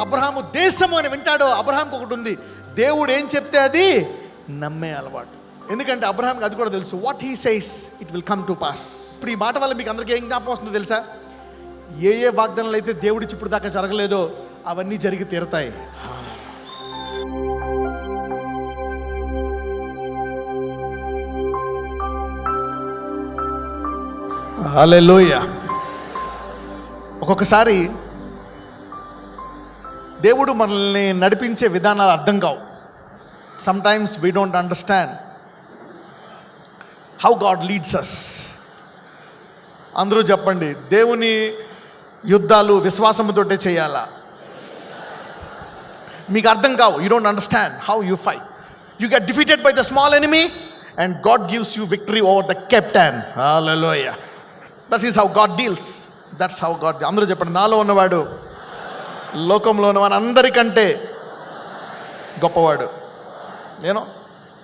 అబ్రహాము దేశము అని వింటాడో, అబ్రహాంకి ఒకటి ఉంది, దేవుడు ఏం చెప్తే అది నమ్మే అలవాటు. ఎందుకంటే అబ్రహాంకి అది కూడా తెలుసు, what he says it will come to pass. ఇప్పుడు ఈ మాట వల్ల మీకు అందరికీ ఏం జ్ఞాపకం వస్తుందో తెలుసా? ఏ ఏ వాగ్దానాలు అయితే దేవుడిచ్చి ఇప్పుడు దాకా జరగలేదో అవన్నీ జరిగి తీరతాయి. హల్లెలూయా. ఒక్కొక్కసారి దేవుడు మనల్ని నడిపించే విధానాలు అర్థం కావు. Sometimes we don't understand how God leads us. అందరూ చెప్పండి, దేవుని యుద్ధాలు విశ్వాసముతోటే చేయాలా? మీకు అర్థం కావు. You don't understand how you fight. You get defeated by the small enemy and God gives you victory over the captain. Hallelujah. That is how God deals. That's how God. అందరూ చెప్పండి, నాలో ఉన్నవాడు లోకంలో ఉన్నవాడు అందరికంటే గొప్పవాడు. You know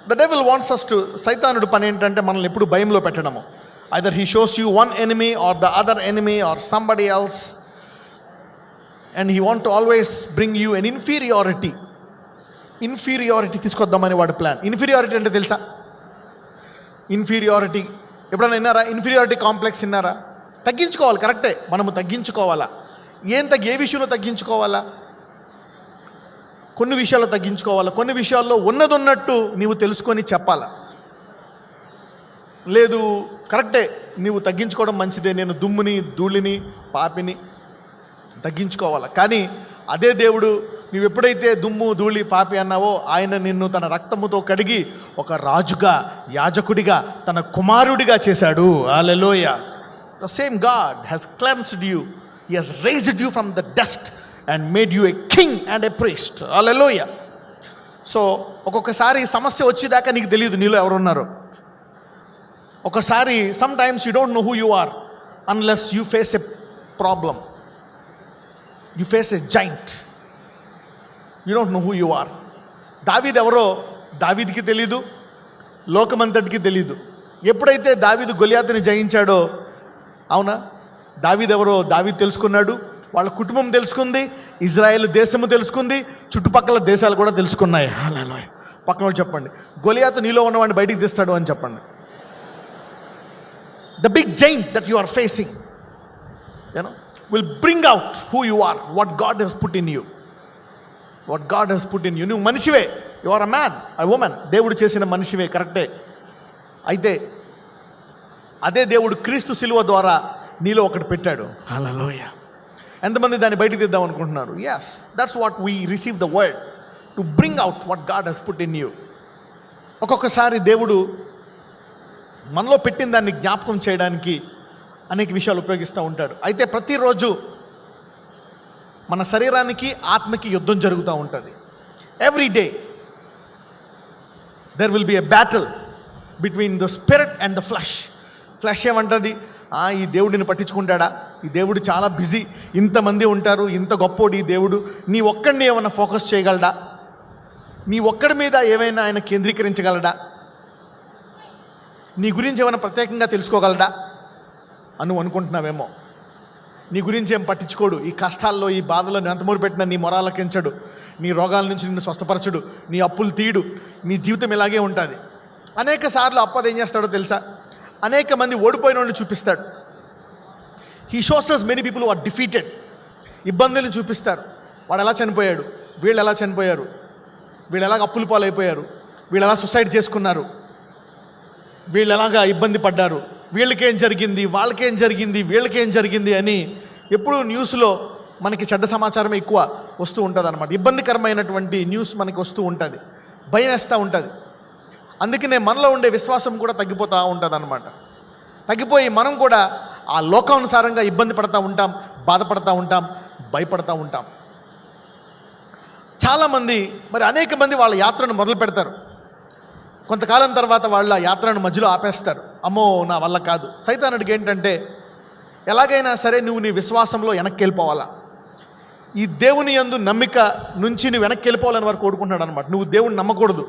the devil wants us to, సైతానుడు పని ఏంటంటే మనల్ని ఎప్పుడు భయంలో పెట్టడము. Either he shows you one enemy or the other enemy or somebody else, and he want to always bring you in inferiority తీసుకొద్దామని వాడి ప్లాన్. ఇన్ఫీరియారిటీ అంటే తెలుసా? ఇన్ఫీరియారిటీ ఎప్పుడైనా విన్నారా? ఇన్ఫీరియారిటీ కాంప్లెక్స్ విన్నారా? తగ్గించుకోవాలి, కరెక్టే, మనము తగ్గించుకోవాలా. ఏ విషయంలో తగ్గించుకోవాలా? కొన్ని విషయాల్లో తగ్గించుకోవాలా, కొన్ని విషయాల్లో ఉన్నది ఉన్నట్టు నీవు తెలుసుకొని చెప్పాలా. లేదు, కరెక్టే, నీవు తగ్గించుకోవడం మంచిదే, నేను దుమ్ముని ధూళిని పాపిని తగ్గించుకోవాలా. కానీ అదే దేవుడు నీవు ఎప్పుడైతే దుమ్ము ధూళి పాపి అన్నావో, ఆయన నిన్ను తన రక్తముతో కడిగి ఒక రాజుగా, యాజకుడిగా, తన కుమారుడిగా చేశాడు. Hallelujah. The same God has cleansed you, he has raised you from the dust and made you a king and a priest. Hallelujah. So ఒక్కొక్కసారి సమస్య వచ్చేదాకా నీకు తెలియదు నీలో ఎవరున్నారు. ఒకసారి sometimes you don't know who you are unless you face a problem. You face a giant. You don't know who you are. దావీదు ఎవరో దావీదుకి తెలీదు, లోకమంతటికి తెలీదు. ఎప్పుడైతే దావీదు గొలియాతుని జయించాడో, అవునా, దావీదు ఎవరో దావీదు తెలుసుకున్నాడు, వాళ్ళ కుటుంబం తెలుసుకుంది, ఇజ్రాయెల్ దేశము తెలుసుకుంది, చుట్టుపక్కల దేశాలు కూడా తెలుసుకున్నాయి. హల్లెలూయా. పక్కన వాళ్ళు చెప్పండి, గొలియాతు నీలో ఉన్నవాడిని బయటికి తీస్తాడు అని చెప్పండి. The big giant that you are facing, will bring out who you are, what God has put in you. What God has put in you. నువ్వు మనిషివే, you are a man, a woman. దేవుడు చేసిన మనిషివే, కరెక్టే. అయితే అదే దేవుడు క్రీస్తు శిలువ ద్వారా నీలో ఒకటి పెట్టాడు. హల్లెలూయా. ఎంతమంది దాన్ని బయటికి తీద్దాం అనుకుంటున్నారు? yes, that's what we receive the word to bring out what God has put in you. ఒక్కొక్కసారి దేవుడు మనలో పెట్టిన దాన్ని జ్ఞాపకం చేయడానికి అనేక విషయాలు ఉపయోగిస్తూ ఉంటాడు. అయితే ప్రతిరోజు మన శరీరానికి ఆత్మకి యుద్ధం జరుగుతూ ఉంటుంది. Every day there will be a battle between the spirit and the flesh. Flesh ఏమంటుంది? ఈ దేవుడిని పట్టించుకుంటాడా, ఈ దేవుడు చాలా బిజీ, ఇంతమంది ఉంటారు, ఇంత గొప్పోడు ఈ దేవుడు, నీ ఒక్కడిని ఏమైనా ఫోకస్ చేయగలడా, నీ ఒక్కడి మీద ఏమైనా ఆయన కేంద్రీకరించగలడా, నీ గురించి ఏమైనా ప్రత్యేకంగా తెలుసుకోగలడా అని అనుకుంటున్నావేమో. నీ గురించి ఏం పట్టించుకోడు. ఈ కష్టాల్లో, ఈ బాధలో నువ్వు ఎంత మొరుపెట్టినా నీ మొరాలకించడు, నీ రోగాల నుంచి నిన్ను స్వస్థపరచడు, నీ అప్పులు తీయడు, నీ జీవితం ఇలాగే ఉంటుంది. అనేక సార్లు అప్పది ఏం చేస్తాడో తెలుసా? అనేక మంది ఓడిపోయిన వాళ్ళని చూపిస్తాడు. He shows us many people are defeated. ఇబ్బందులను చూపిస్తారు. వాడు ఎలా చనిపోయాడు, వీళ్ళు ఎలా చనిపోయారు, వీళ్ళు ఎలాగ అప్పుల పాలైపోయారు, వీళ్ళు ఎలా సూసైడ్ చేసుకున్నారు, వీళ్ళు ఎలాగా ఇబ్బంది పడ్డారు, వీళ్ళకేం జరిగింది, వాళ్ళకేం జరిగింది, వీళ్ళకేం జరిగింది అని ఎప్పుడు న్యూస్లో మనకి చెడ్డ సమాచారం ఎక్కువ వస్తూ ఉంటుంది అనమాట. ఇబ్బందికరమైనటువంటి న్యూస్ మనకి వస్తూ ఉంటుంది, భయం వేస్తూ ఉంటుంది. అందుకనే మనలో ఉండే విశ్వాసం కూడా తగ్గిపోతూ ఉంటుంది అనమాట. తగ్గిపోయి మనం కూడా ఆ లోకానుసారంగా ఇబ్బంది పడుతూ ఉంటాం, బాధపడుతూ ఉంటాం, భయపడుతూ ఉంటాం. చాలామంది మరి అనేక మంది వాళ్ళ యాత్రను మొదలు పెడతారు. కొంతకాలం తర్వాత వాళ్ళ యాత్రను మధ్యలో ఆపేస్తారు. అమ్మో నా వల్ల కాదు. సైతానుడికి ఏంటంటే ఎలాగైనా సరే నువ్వు నీ విశ్వాసంలో వెనక్కి వెళ్ళిపోవాలా, ఈ దేవుని యందు నమ్మిక నుంచి నువ్వు వెనక్కి వెళ్ళిపోవాలని వారు కోరుకుంటున్నాడు అనమాట. నువ్వు దేవుని నమ్మకూడదు,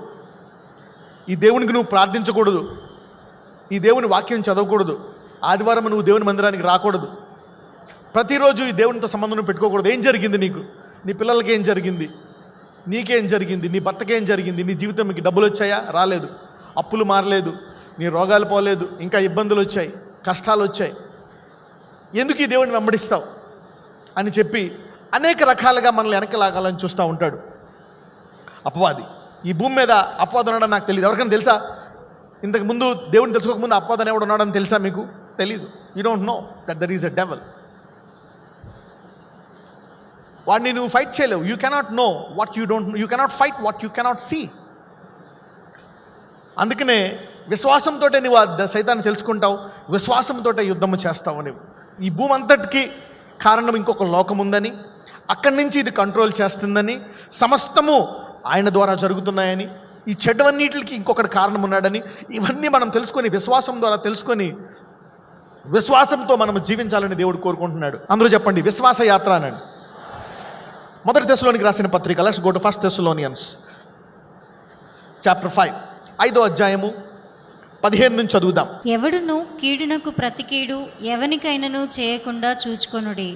ఈ దేవునికి నువ్వు ప్రార్థించకూడదు, ఈ దేవుని వాక్యం చదవకూడదు, ఆదివారం నువ్వు దేవుని మందిరానికి రాకూడదు, ప్రతిరోజు ఈ దేవునితో సంబంధం పెట్టుకోకూడదు. ఏం జరిగింది నీకు? నీ పిల్లలకి ఏం జరిగింది, నీకేం జరిగింది, నీ భర్తకేం జరిగింది, నీ జీవితంకి డబ్బులు వచ్చాయా, రాలేదు, అప్పులు మారలేదు, నీ రోగాలు పోలేదు, ఇంకా ఇబ్బందులు వచ్చాయి, కష్టాలు వచ్చాయి, ఎందుకు ఈ దేవుడిని వెంబడిస్తావు అని చెప్పి అనేక రకాలుగా మనల్ని వెనక్కి లాగాలని చూస్తూ ఉంటాడు అపవాది. ఈ భూమి మీద అపవాదం ఉన్నాడని నాకు తెలియదు. ఎవరికైనా తెలుసా? ఇంతకు ముందు దేవుడిని తెలుసుకోకముందు అపవాదం ఎవడు ఉన్నాడని తెలుసా మీకు? తెలీదు. You don't know that there is a devil. వాడిని నువ్వు ఫైట్ చేయలేవు. You cannot know what you don't, you cannot fight what you cannot see. అందుకనే విశ్వాసంతో నువ్వు సైతాన్ని తెలుసుకుంటావు, విశ్వాసంతో యుద్ధము చేస్తావు. నువ్వు ఈ భూమి అంతటికి కారణం ఇంకొక లోకం ఉందని, అక్కడి నుంచి ఇది కంట్రోల్ చేస్తుందని, సమస్తము ఆయన ద్వారా జరుగుతున్నాయని, ఈ చెడ్డవన్నిటికి ఇంకొకటి కారణం ఉన్నాడని, ఇవన్నీ మనం తెలుసుకొని విశ్వాసం ద్వారా తెలుసుకొని విశ్వాసంతో మనం జీవించాలని దేవుడు కోరుకుంటున్నాడు. అందరూ చెప్పండి, విశ్వాస యాత్ర అనండి. మొదటి తెస్సలోనికి రాసిన పత్రిక, let's go to first Thessalonians chapter 5, 5వ అధ్యాయము 15 నుంచి చదువుదాం. ఎవడును కీడునకు ప్రతి కీడు ఎవనికైనను చేయకుండా చూచుకొనుడి.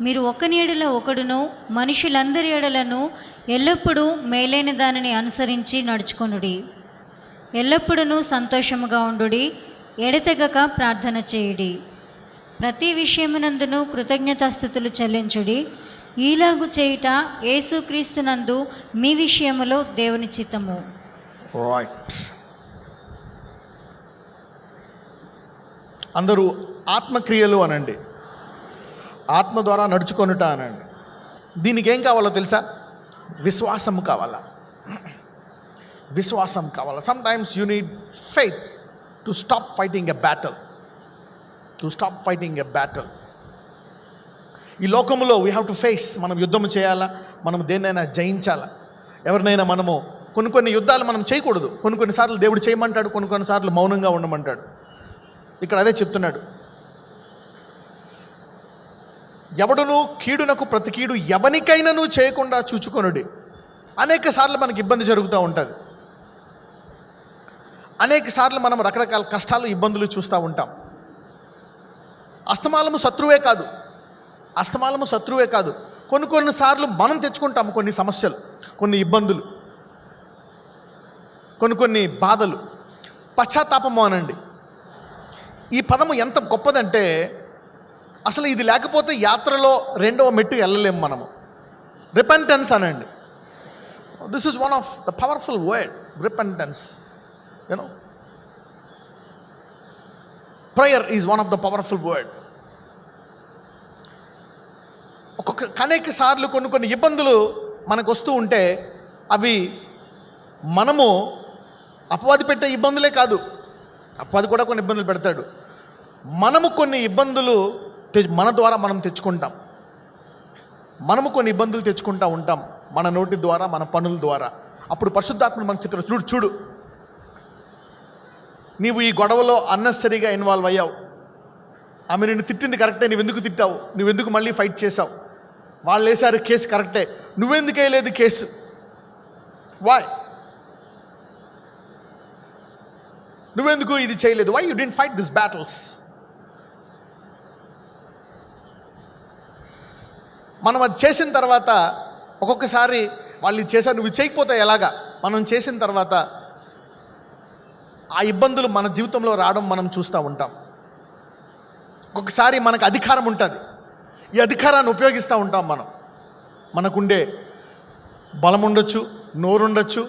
మీరు ఒకని ఎడల ఒకడును మనుషులందరి ఎడలను ఎల్లప్పుడూ మేలైన దానిని అనుసరించి నడుచుకొనుడి. ఎల్లప్పుడూ సంతోషముగా ఉండుడి, ఎడతెగక ప్రార్థన చేయుడి. ప్రతి విషయమునందును కృతజ్ఞతాస్తుతులు చెల్లించుడి. ఈలాగు చేయుట యేసుక్రీస్తునందు మీ విషయములో దేవుని చిత్తము. రైట్. అందరూ ఆత్మక్రియలు అనండి, ఆత్మ ద్వారా నడుచుకొనుట అనండి. దీనికి ఏం కావాలో తెలుసా? విశ్వాసం కావాలా, విశ్వాసం కావాలా. Some times you need faith to stop fighting a battle, to stop fighting a battle. ఈ లోకంలో వీ హ్యావ్ టు ఫేస్. మనం యుద్ధం చేయాలా, మనం దేన్నైనా జయించాలా. ఎవరినైనా మనము కొన్ని యుద్ధాలు మనం చేయకూడదు. కొన్నిసార్లు దేవుడు చేయమంటాడు, కొన్నిసార్లు మౌనంగా ఉండమంటాడు. ఇక్కడ అదే చెప్తున్నాడు. ఎవడును కీడునకు ప్రతి కీడు ఎవనికైనాను చేయకుండా చూచుకొనుడి. అనేక సార్లు మనకి ఇబ్బంది జరుగుతూ ఉంటుంది. అనేక సార్లు మనం రకరకాల కష్టాలు, ఇబ్బందులు చూస్తూ ఉంటాం. అస్తమానము శత్రువే కాదు, అస్తమానము శత్రువే కాదు. కొన్నిసార్లు మనం తెచ్చుకుంటాము కొన్ని సమస్యలు, కొన్ని ఇబ్బందులు, కొన్ని బాధలు. పశ్చాత్తాపము అనండి. ఈ పదము ఎంత గొప్పదంటే అసలు ఇది లేకపోతే యాత్రలో రెండవ మెట్టు వెళ్ళలేము మనము. రిపెంటెన్స్ అనండి. This is one of the powerful word, repentance. You know, prayer is one of the powerful word. అనేక సార్లు కొన్ని ఇబ్బందులు మనకు వస్తూ ఉంటే అవి మనము అపవాది పెట్టే ఇబ్బందులే కాదు, అపవాది కూడా కొన్ని ఇబ్బందులు పెడతాడు. మనము కొన్ని ఇబ్బందులు మన ద్వారా మనం తెచ్చుకుంటాం. మనము కొన్ని ఇబ్బందులు తెచ్చుకుంటూ ఉంటాం మన నోటి ద్వారా, మన పనుల ద్వారా. అప్పుడు పరిశుద్ధాత్ముడు మనకు చెప్తాడు, చూడు నీవు ఈ గొడవలో అన్నెసరీగా ఇన్వాల్వ్ అయ్యావు. ఆమె నిన్ను తిట్టింది కరెక్టే, నువ్వెందుకు తిట్టావు, నువ్వెందుకు మళ్ళీ ఫైట్ చేసావు, వాళ్ళు వేసారు కేసు కరెక్టే, నువ్వెందుకు వేయలేదు కేసు, వై, నువ్వెందుకు ఇది చేయలేదు, why you didn't fight this battles. మనం అది చేసిన తర్వాత ఒక్కొక్కసారి వాళ్ళు ఇది చేశారు, నువ్వు చేయకపోతే ఎలాగా, మనం చేసిన తర్వాత ఆ ఇబ్బందులు మన జీవితంలో రావడం మనం చూస్తూ ఉంటాం. ఒక్కొక్కసారి మనకు అధికారం ఉంటుంది, ఈ అధికారాన్ని ఉపయోగిస్తూ ఉంటాం. మనకుండే బలం ఉండొచ్చు, నోరు ఉండొచ్చు,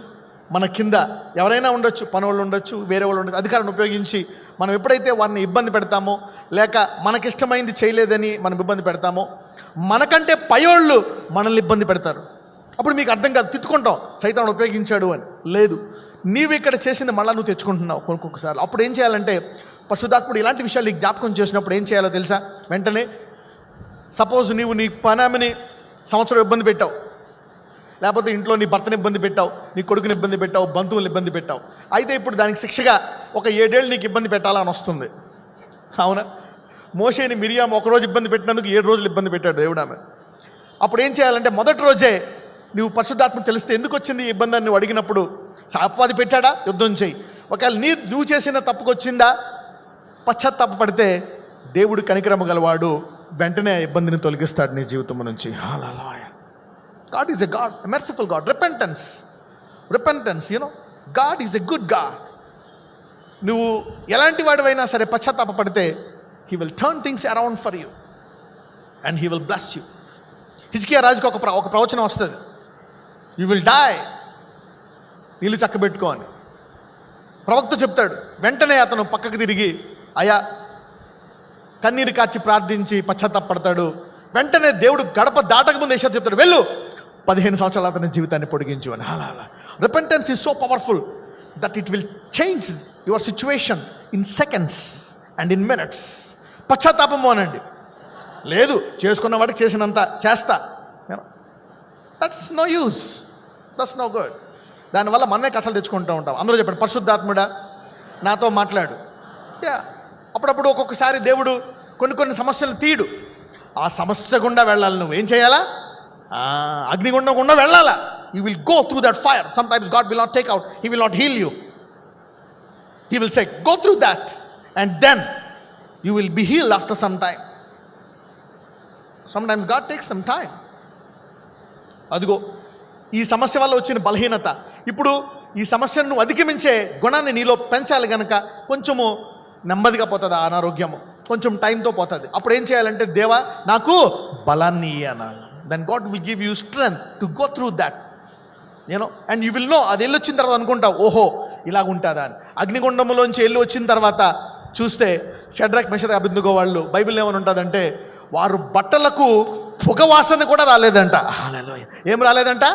మన కింద ఎవరైనా ఉండొచ్చు, పనోళ్ళు ఉండొచ్చు, వేరే వాళ్ళు ఉండొచ్చు. అధికారాన్ని ఉపయోగించి మనం ఎప్పుడైతే వారిని ఇబ్బంది పెడతామో, లేక మనకిష్టమైంది చేయలేదని మనం ఇబ్బంది పెడతామో, మనకంటే పయోళ్ళు మనల్ని ఇబ్బంది పెడతారు. అప్పుడు మీకు అర్థం కాదు, తిట్టుకుంటాం సైతాన్ని ఉపయోగించాడు అని. లేదు, నీవు ఇక్కడ చేసింది మళ్ళీ నువ్వు తెచ్చుకుంటున్నావు ఒక్కొక్కసారి. అప్పుడు ఏం చేయాలంటే పరిశుద్ధాత్ముడు ఇలాంటి విషయాలు నీకు జ్ఞాపకం చేసినప్పుడు ఏం చేయాలో తెలుసా? వెంటనే సపోజ్ నీవు నీ పనామని సంవత్సరం ఇబ్బంది పెట్టావు, లేకపోతే ఇంట్లో నీ భర్తని ఇబ్బంది పెట్టావు, నీ కొడుకుని ఇబ్బంది పెట్టావు, బంధువులు ఇబ్బంది పెట్టావు. అయితే ఇప్పుడు దానికి శిక్షగా ఒక 7 ఏళ్ళు నీకు ఇబ్బంది పెట్టాలని వస్తుంది. అవునా? మోషేని మిరియాము ఒకరోజు ఇబ్బంది పెట్టినందుకు 7 రోజులు ఇబ్బంది పెట్టాడు దేవుడు ఆమె. అప్పుడు ఏం చేయాలంటే మొదటి రోజే నువ్వు పరిశుద్ధాత్మ తెలిస్తే ఎందుకు వచ్చింది ఈ ఇబ్బంది అని నువ్వు అడిగినప్పుడు, అపవాది పెట్టాడా, యుద్ధం చేయి. ఒకవేళ నువ్వు చేసిన తప్పుకు వచ్చిందా, పశ్చాత్తాప పడితే దేవుడు కనికరమ గలవాడు, వెంటనే ఆ ఇబ్బందిని తొలగిస్తాడు నీ జీవితం నుంచి. Hallelujah. God is a God, a merciful God. Repentance, God is a good God. నువ్వు ఎలాంటి వాడివైనా సరే పశ్చాత్తాపడితే he will turn things around for you and he will bless you. హిజ్కియా రాజుకి ఒక ప్రవచనం వస్తుంది, యూ విల్ డై, నీళ్ళు చక్కబెట్టుకో అని. ప్రవక్త చెప్తాడు, వెంటనే అతను పక్కకు తిరిగి అయా కన్నీరు కార్చి ప్రార్థించి పశ్చాత్తాపడతాడు. వెంటనే దేవుడు గడప దాటక ముందు యెషయా చెప్తాడు, వెళ్ళు 15 సంవత్సరాలు అతని జీవితాన్ని పొడిగించు అని. అలా repentance is so powerful that it will change your situation in seconds and in minutes. పశ్చాత్తాపము అనండి, లేదు చేసుకున్న వాడికి చేసినంత చేస్తా, that's no use, that's no good. దానివల్ల మనమే కష్టాలు తెచ్చుకుంటూ ఉంటాం. అందరూ చెప్పండి, పరిశుద్ధాత్ముడా నాతో మాట్లాడు. అప్పుడప్పుడు ఒక్కొక్కసారి దేవుడు కొన్ని సమస్యలు తీయడు. ఆ సమస్య గుండా వెళ్ళాలి. నువ్వు ఏం చేయాలా? అగ్నిగుండం గుండా వెళ్ళాలా. You will go through that fire. Sometimes God will not take out, he will not heal you. He will say go through that and then you will be healed after some time. Sometimes God takes some time. అదిగో ఈ సమస్య వల్ల వచ్చిన బలహీనత, ఇప్పుడు ఈ సమస్యను నువ్వు అధిగమించే గుణాన్ని నీలో పెంచాలి కనుక కొంచెము నెమ్మదిగా పోతుంది ఆ అనారోగ్యము, కొంచెం టైంతో పోతుంది. అప్పుడు ఏం చేయాలంటే, దేవా నాకు బలాన్ని అనాలి. Then God will give you strength to go through that, and you will know. అది వెళ్ళి వచ్చిన తర్వాత అనుకుంటావు, ఓహో ఇలాగ ఉంటుందా అని. అగ్నిగుండంలోంచి వెళ్ళి వచ్చిన తర్వాత చూస్తే షడ్రక్ మెషక్ అబేద్నెగో వాళ్ళు బైబిల్ ఏమని ఉంటుందంటే, వారు బట్టలకు పొగవాసన కూడా రాలేదంట. ఏం రాలేదంట?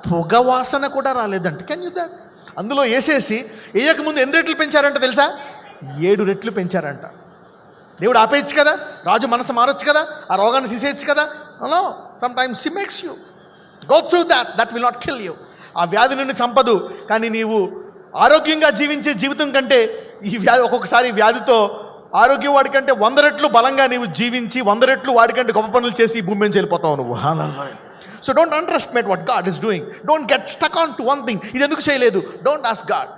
పొగవాసన కూడా రాలేదంట. Can you that? అందులో వేసేసి వేయకముందు ఎన్ని రెట్లు పెంచారంట తెలుసా? 7 రెట్లు పెంచారంట. దేవుడు ఆపేయచ్చు కదా, రాజు మనసు మారచ్చు కదా, ఆ రోగాన్ని తీసేయచ్చు కదా. No, sometimes he makes you go through that will not kill you. ఆ వ్యాధి నిన్ను చంపదు, కానీ నీవు ఆరోగ్యంగా జీవించే జీవితం కంటే ఈ వ్యాధి, ఒక్కొక్కసారి వ్యాధితో ఆరోగ్యం వాడికంటే 100 రెట్లు బలంగా నీవు జీవించి 100 రెట్లు వాడికంటే గొప్ప పనులు చేసి ఈ భూమి నుంచి వెళ్ళిపోతావు నువ్వు. So don't underestimate what God is doing. Don't get stuck on to one thing. ఇది ఎందుకు చేయలేదు? Don't ask God.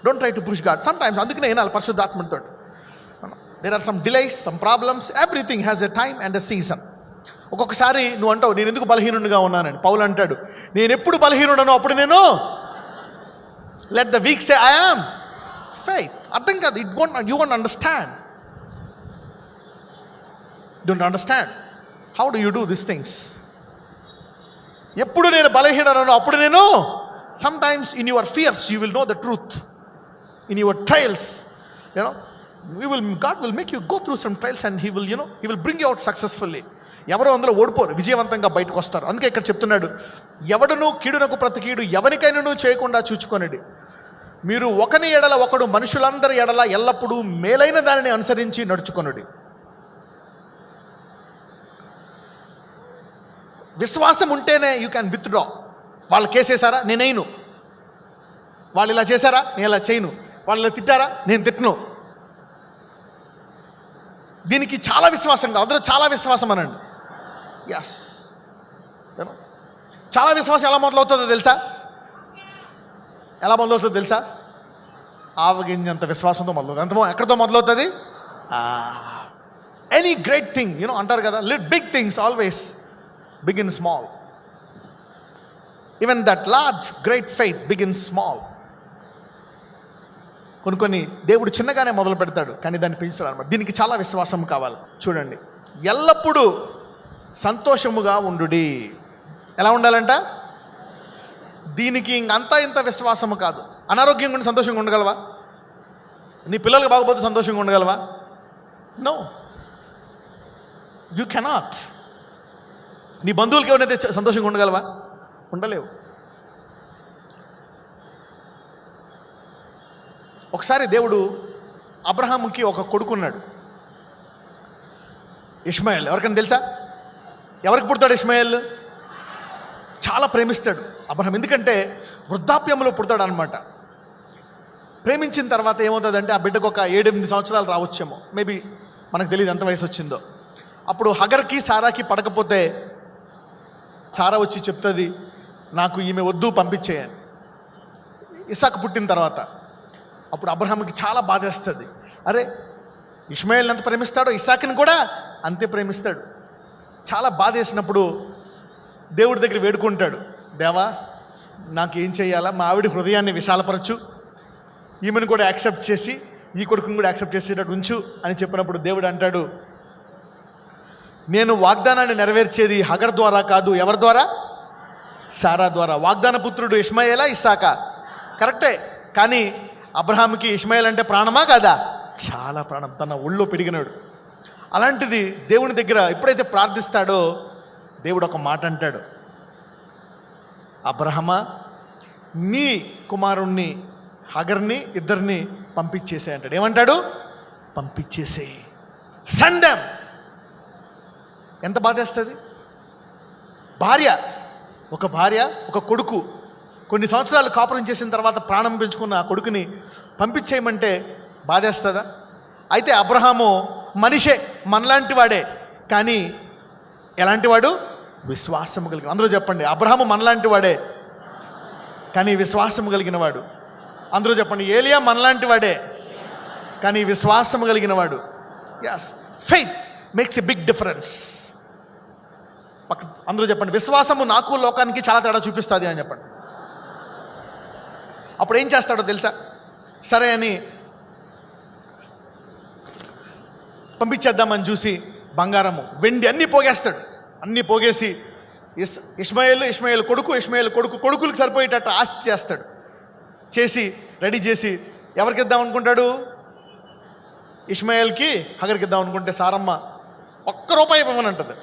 Don't try to push God. Sometimes అందుకనే వినాలి పరిశుద్ధాత్మతో. There are some delays, some problems. Everything has a time and a season. ఒక్కొక్కసారి నువ్వు అంటావు, నేను ఎందుకు బలహీనుడిగా ఉన్నానని. పౌలు అంటాడు, నేను ఎప్పుడు బలహీనుడనో అప్పుడు నేను let the week say I am faith. అర్థం కాదు. You won't understand. Don't understand. How do you do this things? ఎప్పుడు నేను బలహీనను అప్పుడు నేను, some times in your fears you will know the truth. In your trials, God will make you go through some trials and he will bring you out successfully. ఎవరో అందులో ఓడిపోరు, విజయవంతంగా బయటకు వస్తారు. అందుకే ఇక్కడ చెప్తున్నాడు, ఎవడును కీడునకు ప్రతి కీడు ఎవరికైనా చేయకుండా చూచుకొనడి. మీరు ఒకని ఎడల ఒకడు మనుషులందరి ఎడల ఎల్లప్పుడూ మేలైన దానిని అనుసరించి నడుచుకొనుడి. విశ్వాసం ఉంటేనే యూ క్యాన్ విత్డ్రా. వాళ్ళు కేసేసారా, నేనైను. వాళ్ళు ఇలా చేశారా, నేను ఇలా చేయను. వాళ్ళు ఇలా తిట్టారా, నేను తిట్టను. దీనికి చాలా విశ్వాసం కాదు. అందరూ చాలా విశ్వాసం అనండి. ఎస్, చాలా విశ్వాసం ఎలా మొదలవుతుందో తెలుసా? ఎలా మొదలవుతుందో తెలుసా? ఆవగింజంత విశ్వాసంతో మొదలవుతుంది. ఎక్కడితో మొదలవుతుంది? ఎనీ గ్రేట్ థింగ్ అంటారు కదా, big things always begin small. Even that large great faith begin small. కొన్ని దేవుడు చిన్నగానే మొదలు పెడతాడు, కానీ దాన్ని పెంచుతాడు అనమాట. దీనికి చాలా విశ్వాసం కావాలి. చూడండి, ఎల్లప్పుడూ సంతోషముగా ఉండుడి. ఎలా ఉండాలంట? దీనికి ఇంకంతా ఇంత విశ్వాసము కాదు. అనారోగ్యంగా ఉండి సంతోషంగా ఉండగలవా? నీ పిల్లలకు బాగపోతే సంతోషంగా ఉండగలవా? No, you cannot. నీ బంధువులకి ఎవరైతే సంతోషంగా ఉండగలవా? ఉండలేవు. ఒకసారి దేవుడు అబ్రహాముకి ఒక కొడుకున్నాడు, ఇష్మాయేల్. ఎవరికైనా తెలుసా? ఎవరికి పుడతాడు ఇష్మాయేల్? చాలా ప్రేమిస్తాడు అబ్రహాం. ఎందుకంటే వృద్ధాప్యంలో పుడతాడు అనమాట. ప్రేమించిన తర్వాత ఏమవుతుందంటే, ఆ బిడ్డకు ఒక 7-8 సంవత్సరాలు రావచ్చేమో, మేబీ మనకు తెలియదు ఎంత వయసు వచ్చిందో. అప్పుడు హగర్కి సారాకి పడకపోతే సారా వచ్చి చెప్తుంది, నాకు ఈమె వద్దు, పంపించేయని. ఇసాకు పుట్టిన తర్వాత అప్పుడు అబ్రహాంకి చాలా బాధేస్తుంది. అరే, ఇష్మాయేల్ని ఎంత ప్రేమిస్తాడో ఇసాకుని కూడా అంతే ప్రేమిస్తాడు. చాలా బాధ వేసినప్పుడు దేవుడి దగ్గర వేడుకుంటాడు, దేవా నాకేం చేయాలా, మా ఆవిడ హృదయాన్ని విశాలపరచు, ఈమెను కూడా యాక్సెప్ట్ చేసి ఈ కొడుకుని కూడా యాక్సెప్ట్ చేసేటట్టు ఉంచు అని చెప్పినప్పుడు దేవుడు అంటాడు, నేను వాగ్దానాన్ని నెరవేర్చేది హగర్ ద్వారా కాదు, ఎవరి ద్వారా? సారా ద్వారా. వాగ్దాన పుత్రుడు ఇష్మాయేలా, ఇస్సాకా? కరెక్టే. కానీ అబ్రహాంకి ఇష్మాయేల్ అంటే ప్రాణమా కాదా? చాలా ప్రాణం, తన ఒళ్ళో పెరిగినాడు. అలాంటిది దేవుని దగ్గర ఎప్పుడైతే ప్రార్థిస్తాడో దేవుడు ఒక మాట అంటాడు, అబ్రహమా నీ కుమారుణ్ణి హగర్ని ఇద్దరిని పంపించేసే అంటాడు. ఏమంటాడు? పంపించేసే, సెండ్ దెమ్. ఎంత బాధేస్తుంది? ఒక భార్య ఒక కొడుకు కొన్ని సంవత్సరాలు కాపురం చేసిన తర్వాత ప్రాణం పెంచుకున్న ఆ కొడుకుని పంపించేయమంటే బాధేస్తుందా? అయితే అబ్రహాము మనిషే, మనలాంటి వాడే, కానీ ఎలాంటి వాడు? విశ్వాసము కలిగిన. అందరూ చెప్పండి, అబ్రహాము మనలాంటి వాడే కానీ విశ్వాసము కలిగిన వాడు. అందరూ చెప్పండి, ఏలియా మనలాంటి వాడే కానీ విశ్వాసము కలిగిన వాడు. yes, faith makes a big difference. అందరూ చెప్పండి, విశ్వాసము నాకు లోకానికి చాలా తేడా చూపిస్తుంది అని చెప్పండి. అప్పుడు ఏం చేస్తాడో తెలుసా? సరే అని పంపించేద్దామని చూసి బంగారము వెండి అన్నీ పోగేస్తాడు. అన్నీ పోగేసి ఇష్మాయేలు కొడుకులకు సరిపోయేటట్టు ఆస్తి చేస్తాడు. చేసి రెడీ చేసి ఎవరికి ఇద్దాం అనుకుంటాడు? ఇష్మాయేల్కి హగర్కి ఇద్దాం అనుకుంటే సారమ్మ ₹1 ఇవ్వమని అంటుంది.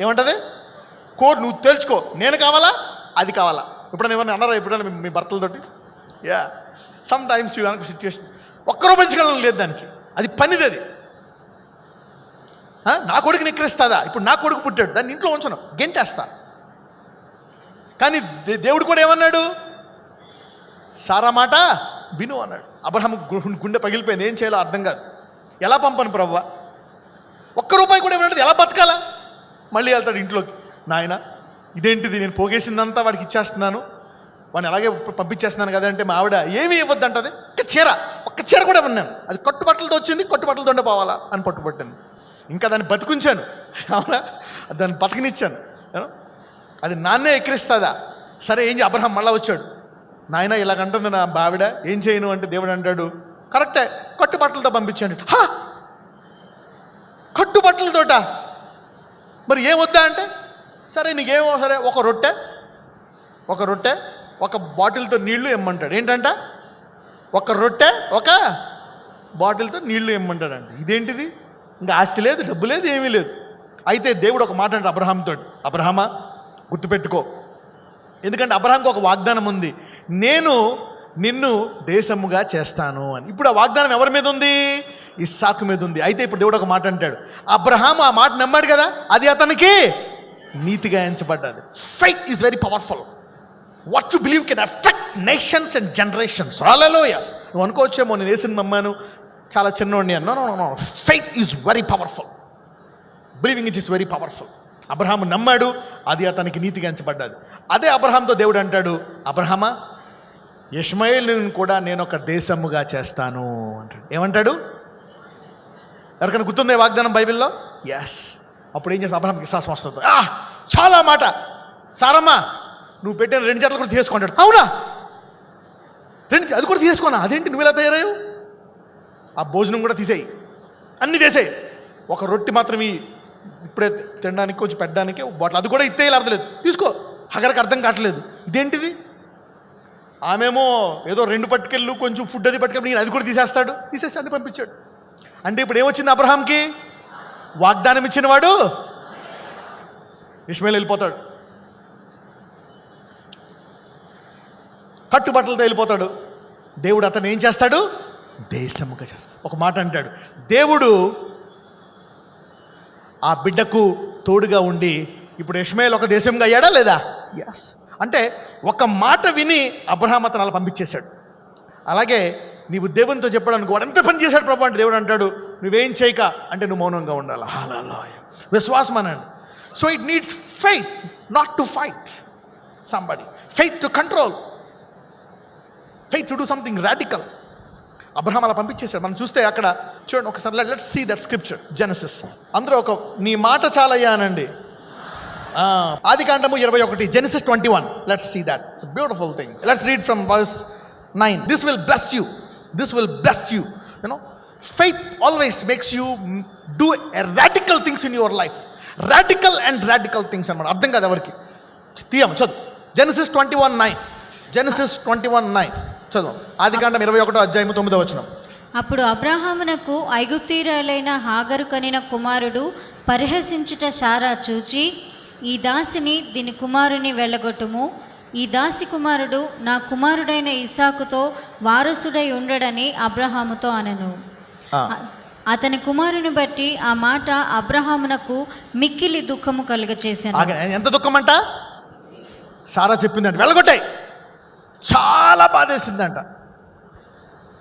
ఏమంటుంది? నువ్వు తెలుసుకో, నేను కావాలా అది కావాలా? ఎప్పుడైనా ఏమన్నా అన్నారా ఎప్పుడైనా మీ భర్తలతోటి? సమ్ టైమ్స్ సిచ్యువేషన్ ₹1 ఇచ్చగలం లేదు దానికి, అది పనిది. అది నా కొడుకు నిక్కరిస్తుందా? ఇప్పుడు నా కొడుకు పుట్టాడు, దాన్ని ఇంట్లో ఉంచను, గెంటేస్తా. కానీ దేవుడు కూడా ఏమన్నాడు? సారా మాట విను అన్నాడు. అబ్రహాము గుండె పగిలిపోయింది, ఏం చేయాలో అర్థం కాదు. ఎలా పంపను ప్రభువా? ₹1 కూడా ఇవ్వనంటే ఎలా బతకాలా? మళ్ళీ వెళ్తాడు ఇంట్లోకి, నాయన ఇదేంటిది, నేను పోగేసిందంతా వాడికి ఇచ్చేస్తున్నాను, వాడిని అలాగే పంపించేస్తున్నాను కదా అంటే మా ఆవిడ ఏమీ ఇవ్వద్దు అంటది. ఒక్క చీర కూడా ఇవ్వను, అది కట్టుబట్టలతో వచ్చింది, కట్టుబట్టలతోనే పోవాలా అని పట్టుబట్టాను. ఇంకా దాన్ని బతుకుంచాను, అవునా, దాన్ని బతకనిచ్చాను. అది నాన్నే ఎక్కిరిస్తుందా? సరే ఏం అబ్రహాం మళ్ళీ వచ్చాడు, నాయన ఇలాగంటుంది నా ఆవిడ, ఏం చేయను అంటే దేవుడు అంటాడు, కరెక్టే, కట్టుబట్టలతో పంపించాను. కట్టుబట్టలతోట మరి ఏమొద్దా అంటే, సరే నీకేమో సరే ఒక రొట్టె ఒక బాటిల్తో నీళ్లు ఇమ్మంటాడు. ఏంటంట? ఒక రొట్టె ఒక బాటిల్తో నీళ్లు ఇమ్మంటాడంట. ఇదేంటిది? ఇంకా ఆస్తి లేదు, డబ్బు లేదు, ఏమీ లేదు. అయితే దేవుడు ఒక మాట అంటే అబ్రహాంతో, అబ్రహామా గుర్తుపెట్టుకో, ఎందుకంటే అబ్రహాంకి ఒక వాగ్దానం ఉంది, నేను నిన్ను దేశముగా చేస్తాను అని. ఇప్పుడు ఆ వాగ్దానం ఎవరి మీద ఉంది? ఇస్సాకు మీద ఉంది. అయితే ఇప్పుడు దేవుడు ఒక మాట అంటాడు, అబ్రహాము ఆ మాట నమ్మాడు కదా, అది అతనికి నీతిగా ఎంచబడ్డది. Faith is very powerful. What you believe can affect nations and generations. Hallelujah. నువ్వు అనుకోవచ్చేమో నేను యేసుని నమ్మాను, చాలా చిన్నోడిని అన్నా. No. Faith is very powerful. Believing it is very powerful. Abraham నమ్మాడు, అది అతనికి నీతిగా ఎంచబడ్డది. అదే అబ్రహాంతో దేవుడు అంటాడు, అబ్రహామా ఇష్మాయేలును కూడా నేను ఒక దేశముగా చేస్తాను అంటాడు. ఏమంటాడు? ఎవరికైనా గుర్తుందే వాగ్దానం బైబిల్లో? ఎస్. అప్పుడు ఏం చేస్తా? అబ్రహాంకి విశ్వాసం వస్తుంది. చాలా మాట, సారమ్మ నువ్వు పెట్టిన 2 జతలు కూడా తీసుకుంటాడు. అవునా, 2 అది కూడా తీసుకోనా? అదేంటి నువ్వు ఎలా తయారయ్యావు? ఆ భోజనం కూడా తీసేయి, అన్నీ తీసేయి, ఒక రొట్టె మాత్రం ఇప్పుడే తినడానికి కొంచెం పెట్టడానికి బాటిల్ అది కూడా ఇస్తే అర్థం లేదు, తీసుకో. హగర్కి అర్థం కావట్లేదు, ఇదేంటిది? ఆమెమో ఏదో 2 పట్టుకెళ్ళు కొంచెం ఫుడ్ అది పట్టుకెళ్ళి నేను అది కూడా తీసేసి అన్ని పంపించాడు. అంటే ఇప్పుడు ఏమొచ్చింది అబ్రహాంకి? వాగ్దానం ఇచ్చిన వాడు ఇష్మాయేలు వెళ్ళిపోతాడు, కట్టుబట్టలతో వెళ్ళిపోతాడు. దేవుడు అతను ఏం చేస్తాడు? దేశముగా చేస్తాడు. ఒక మాట అంటాడు, దేవుడు ఆ బిడ్డకు తోడుగా ఉండి ఇప్పుడు ఇష్మాయేలు ఒక దేశంగా అయ్యాడా లేదా? ఎస్. అంటే ఒక మాట విని అబ్రహాం అతను అలా పంపించేశాడు. అలాగే నీవు దేవునితో చెప్పడానికి వాడు ఎంత పని చేశాడు ప్రభు అంటే దేవుడు అంటాడు, నువ్వేం చేయక అంటే నువ్వు మౌనంగా ఉండాలి. హల్లెలూయా. విశ్వాసం అనండి. So it needs faith not to fight somebody, faith to control, faith to do something radical. Abraham అలా పంపించేశాడు. మనం చూస్తే అక్కడ చూడండి ఒకసారి, let's see that scripture, Genesis. అందరూ ఒక నీ మాట చాలయ్యా అనండి. ఆదికాండము 21, Genesis 21. Let's see that. It's a beautiful thing. Let's read from verse 9. This will bless you. This will bless you. You know, faith always makes you do a radical things in your life. Radical things అన్నమాట. అర్థం కాదు ఎవరికి. తీయం చదువు. Genesis 21:9. Genesis 21:9 చదువు. ఆదికాండం 21వ అధ్యాయము 9వ వచనం. అప్పుడు అబ్రహామునకు ఐగుప్తీయురాలైన హాగరు కనిన కుమారుడు పరిహసించుట శారా చూచి, ఈ దాసిని దీని కుమారుని వెళ్ళగొట్టుము, ఈ దాసి కుమారుడు నా కుమారుడైన ఇస్సాకుతో వారసుడై ఉండడని అబ్రహాముతో అనెను. అతని కుమారుని బట్టి ఆ మాట అబ్రహామునకు మిక్కిలి దుఃఖము కలుగచేసాను. ఎంత దుఃఖం అంట? సారా చెప్పిందంట వెళ్ళగొట్టాయి. చాలా బాధేసిందంట.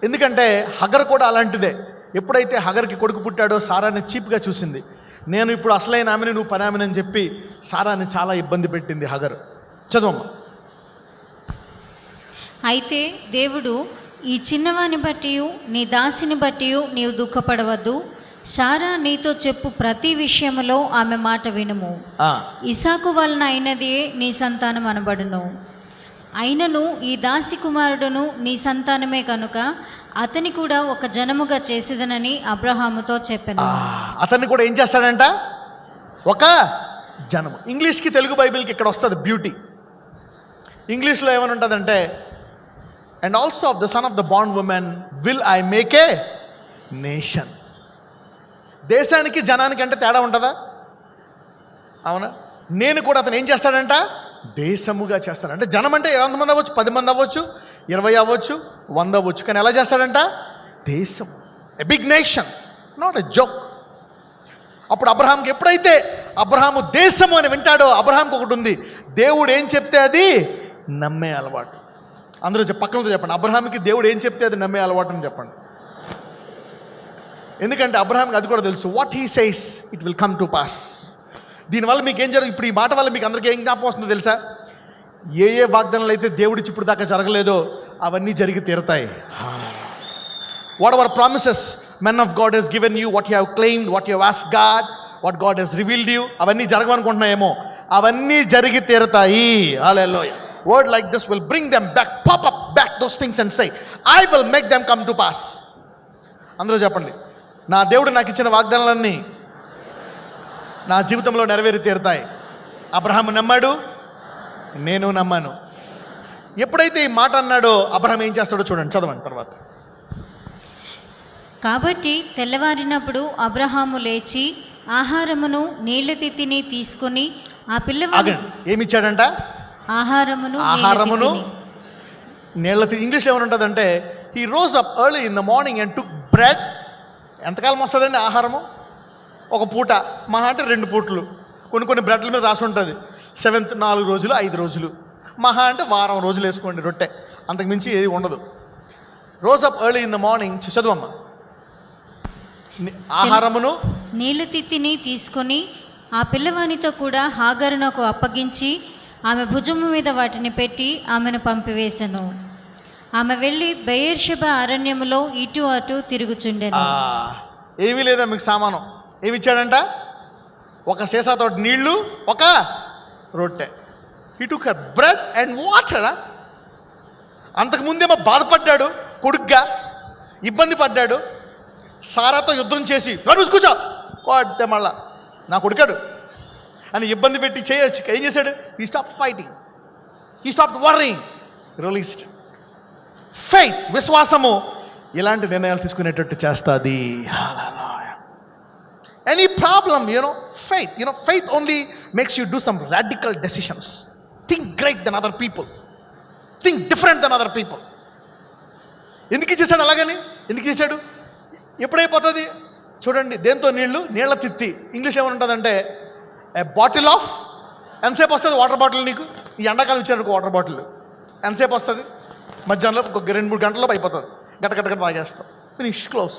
ఎందుకంటే హగర్ కూడా అలాంటిదే. ఎప్పుడైతే హగర్కి కొడుకు పుట్టాడో సారాని చీప్గా చూసింది. నేను ఇప్పుడు అసలైన ఆమెని, నువ్వు పనామెని అని చెప్పి సారాని చాలా ఇబ్బంది పెట్టింది హగర్. చదవమ్మా. అయితే దేవుడు, ఈ చిన్నవాని బట్టి నీ దాసిని బట్టి నీవు దుఃఖపడవద్దు, సారా నీతో చెప్పు ప్రతి విషయములో ఆమె మాట వినుము, ఇసాకు వలన అయినదే నీ సంతానం అనబడును. అయినను ఈ దాసి కుమారుడును నీ సంతానమే కనుక అతని కూడా ఒక జనముగా చేసేదనని అబ్రహాముతో చెప్పాను. అతన్ని కూడా ఏం చేస్తాడంట? ఒక జనము. ఇంగ్లీష్కి తెలుగు బైబిల్కి ఇక్కడ వస్తుంది బ్యూటీ. ఇంగ్లీష్లో ఏమని ఉంటుందంటే, and also of the son of the bond women will I make a nation. దేశానికి జనానికి అంటే తేడా ఉంటుందా? అవునా? నేను కూడా అతను ఏం చేస్తాడంట? దేశముగా చేస్తాడు. అంటే జనం అంటే ఎంతమంది అవ్వచ్చు? 10 మంది అవ్వచ్చు, 20 అవ్వచ్చు, 100 అవ్వచ్చు. కానీ ఎలా చేస్తాడంట? దేశం. A big nation, not a joke. అప్పుడు అబ్రహాంకి ఎప్పుడైతే అబ్రహాము దేశము అని వింటాడో, అబ్రహాంకి ఒకటి ఉంది, దేవుడు ఏం చెప్తే అది నమ్మే అలవాటు. అందరూ పక్కనతో చెప్పండి, అబ్రహాంకి దేవుడు ఏం చెప్తే అది నమ్మే అలవాటు అని చెప్పండి. ఎందుకంటే అబ్రహాంకి అది కూడా తెలుసు, what he says it will come to pass. దీనివల్ల మీకు ఏం జరుగుతుంది? ఇప్పుడు ఈ మాట వల్ల మీకు అందరికీ ఏం జ్ఞాపకం వస్తుందో తెలుసా? ఏ వాగ్దానాలు అయితే దేవుడిచ్చి ఇప్పుడు దాకా జరగలేదో అవన్నీ జరిగి తీరుతాయి. Whatever promises men of God has given you, what you have claimed, what you have asked God, what God has revealed you, అవన్నీ జరగవనుకుంటున్నాయేమో, అవన్నీ జరిగి తీరుతాయి. Hallelujah. Word like this will bring them back, pop up back those things and say I will make them come to pass. అందరూ చెప్పండి, నా దేవుడు నాకు ఇచ్చిన వాగ్దానాలన్నీ నా జీవితంలో నెరవేరి తీరుతాయి. అబ్రహాము నమ్మాడు, నేను నమ్మాను. ఎప్పుడైతే ఈ మాట అన్నాడో అబ్రహాం ఏం చేస్తాడో చూడండి, చదవండి తర్వాత. కాబట్టి తెల్లవారినప్పుడు అబ్రహాము లేచి ఆహారమును నీళ్ల తిత్తిని తీసుకుని ఆ పిల్లవాడు ఏమిచ్చాడంట? ఆహారమును నీళ్ల తిత్తి. ఇంగ్లీష్లో ఏమైనా ఉంటుందంటే, he rose up early in the morning and took bread. ఎంతకాలం వస్తుందండి ఆహారము? ఒక పూట, మహా అంటే 2 పూటలు. కొన్ని బ్రెడ్ల మీద రాసి ఉంటుంది 7th 4 రోజులు, 5 రోజులు, మహా అంటే వారం రోజులు వేసుకోండి రొట్టె, అంతకుమించి ఏది ఉండదు. Rose up early in the morning. చదవమ్మా. ఆహారమును నీళ్ల తిత్తిని తీసుకొని ఆ పిల్లవానితో కూడా హాగరునకు అప్పగించి ఆమె భుజము మీద వాటిని పెట్టి ఆమెను పంపివేశను. ఆమె వెళ్ళి బెయేర్షెబా అరణ్యములో ఇటు అటు తిరుగుచుండెను. ఏమీ లేదా మీకు సామానం. ఏమి ఇచ్చాడంట? ఒక సీసాతో నీళ్లు, ఒక రొట్టె. He took bread and water. అంతకుముందేమో బాధపడ్డాడు, కొడుగ్గా ఇబ్బంది పడ్డాడు, సారాతో యుద్ధం చేసి కూర్చో కొడితే మళ్ళా నా కొడుకాడు అని ఇబ్బంది పెట్టి చేయొచ్చు. ఏం చేశాడు? He stop fighting, he stop worrying, released. Faith, విశ్వాసము ఇలాంటి నిర్ణయాలు తీసుకునేటట్టు చేస్తుంది. Any problem, faith only makes you do some radical decisions. Think great than other people. Think different than other people. ఎందుకు చేశాడు అలాగని? ఎందుకు చేశాడు? ఎప్పుడైపోతుంది చూడండి. దేంతో నీళ్లు? నీళ్ల తిత్తి. ఇంగ్లీష్ ఏమైనా ఉంటుందంటే ఏ బాటిల్ ఆఫ్, ఎంతసేపు వస్తుంది వాటర్ బాటిల్ నీకు? ఈ ఎండాకాలం ఇచ్చారు వాటర్ బాటిల్ ఎంతసేపు వస్తుంది? మధ్యాహ్నంలో ఒక 2-3 గంటల్లో అయిపోతుంది. గట్ట తాగేస్తాం, ఫినిష్, క్లోజ్.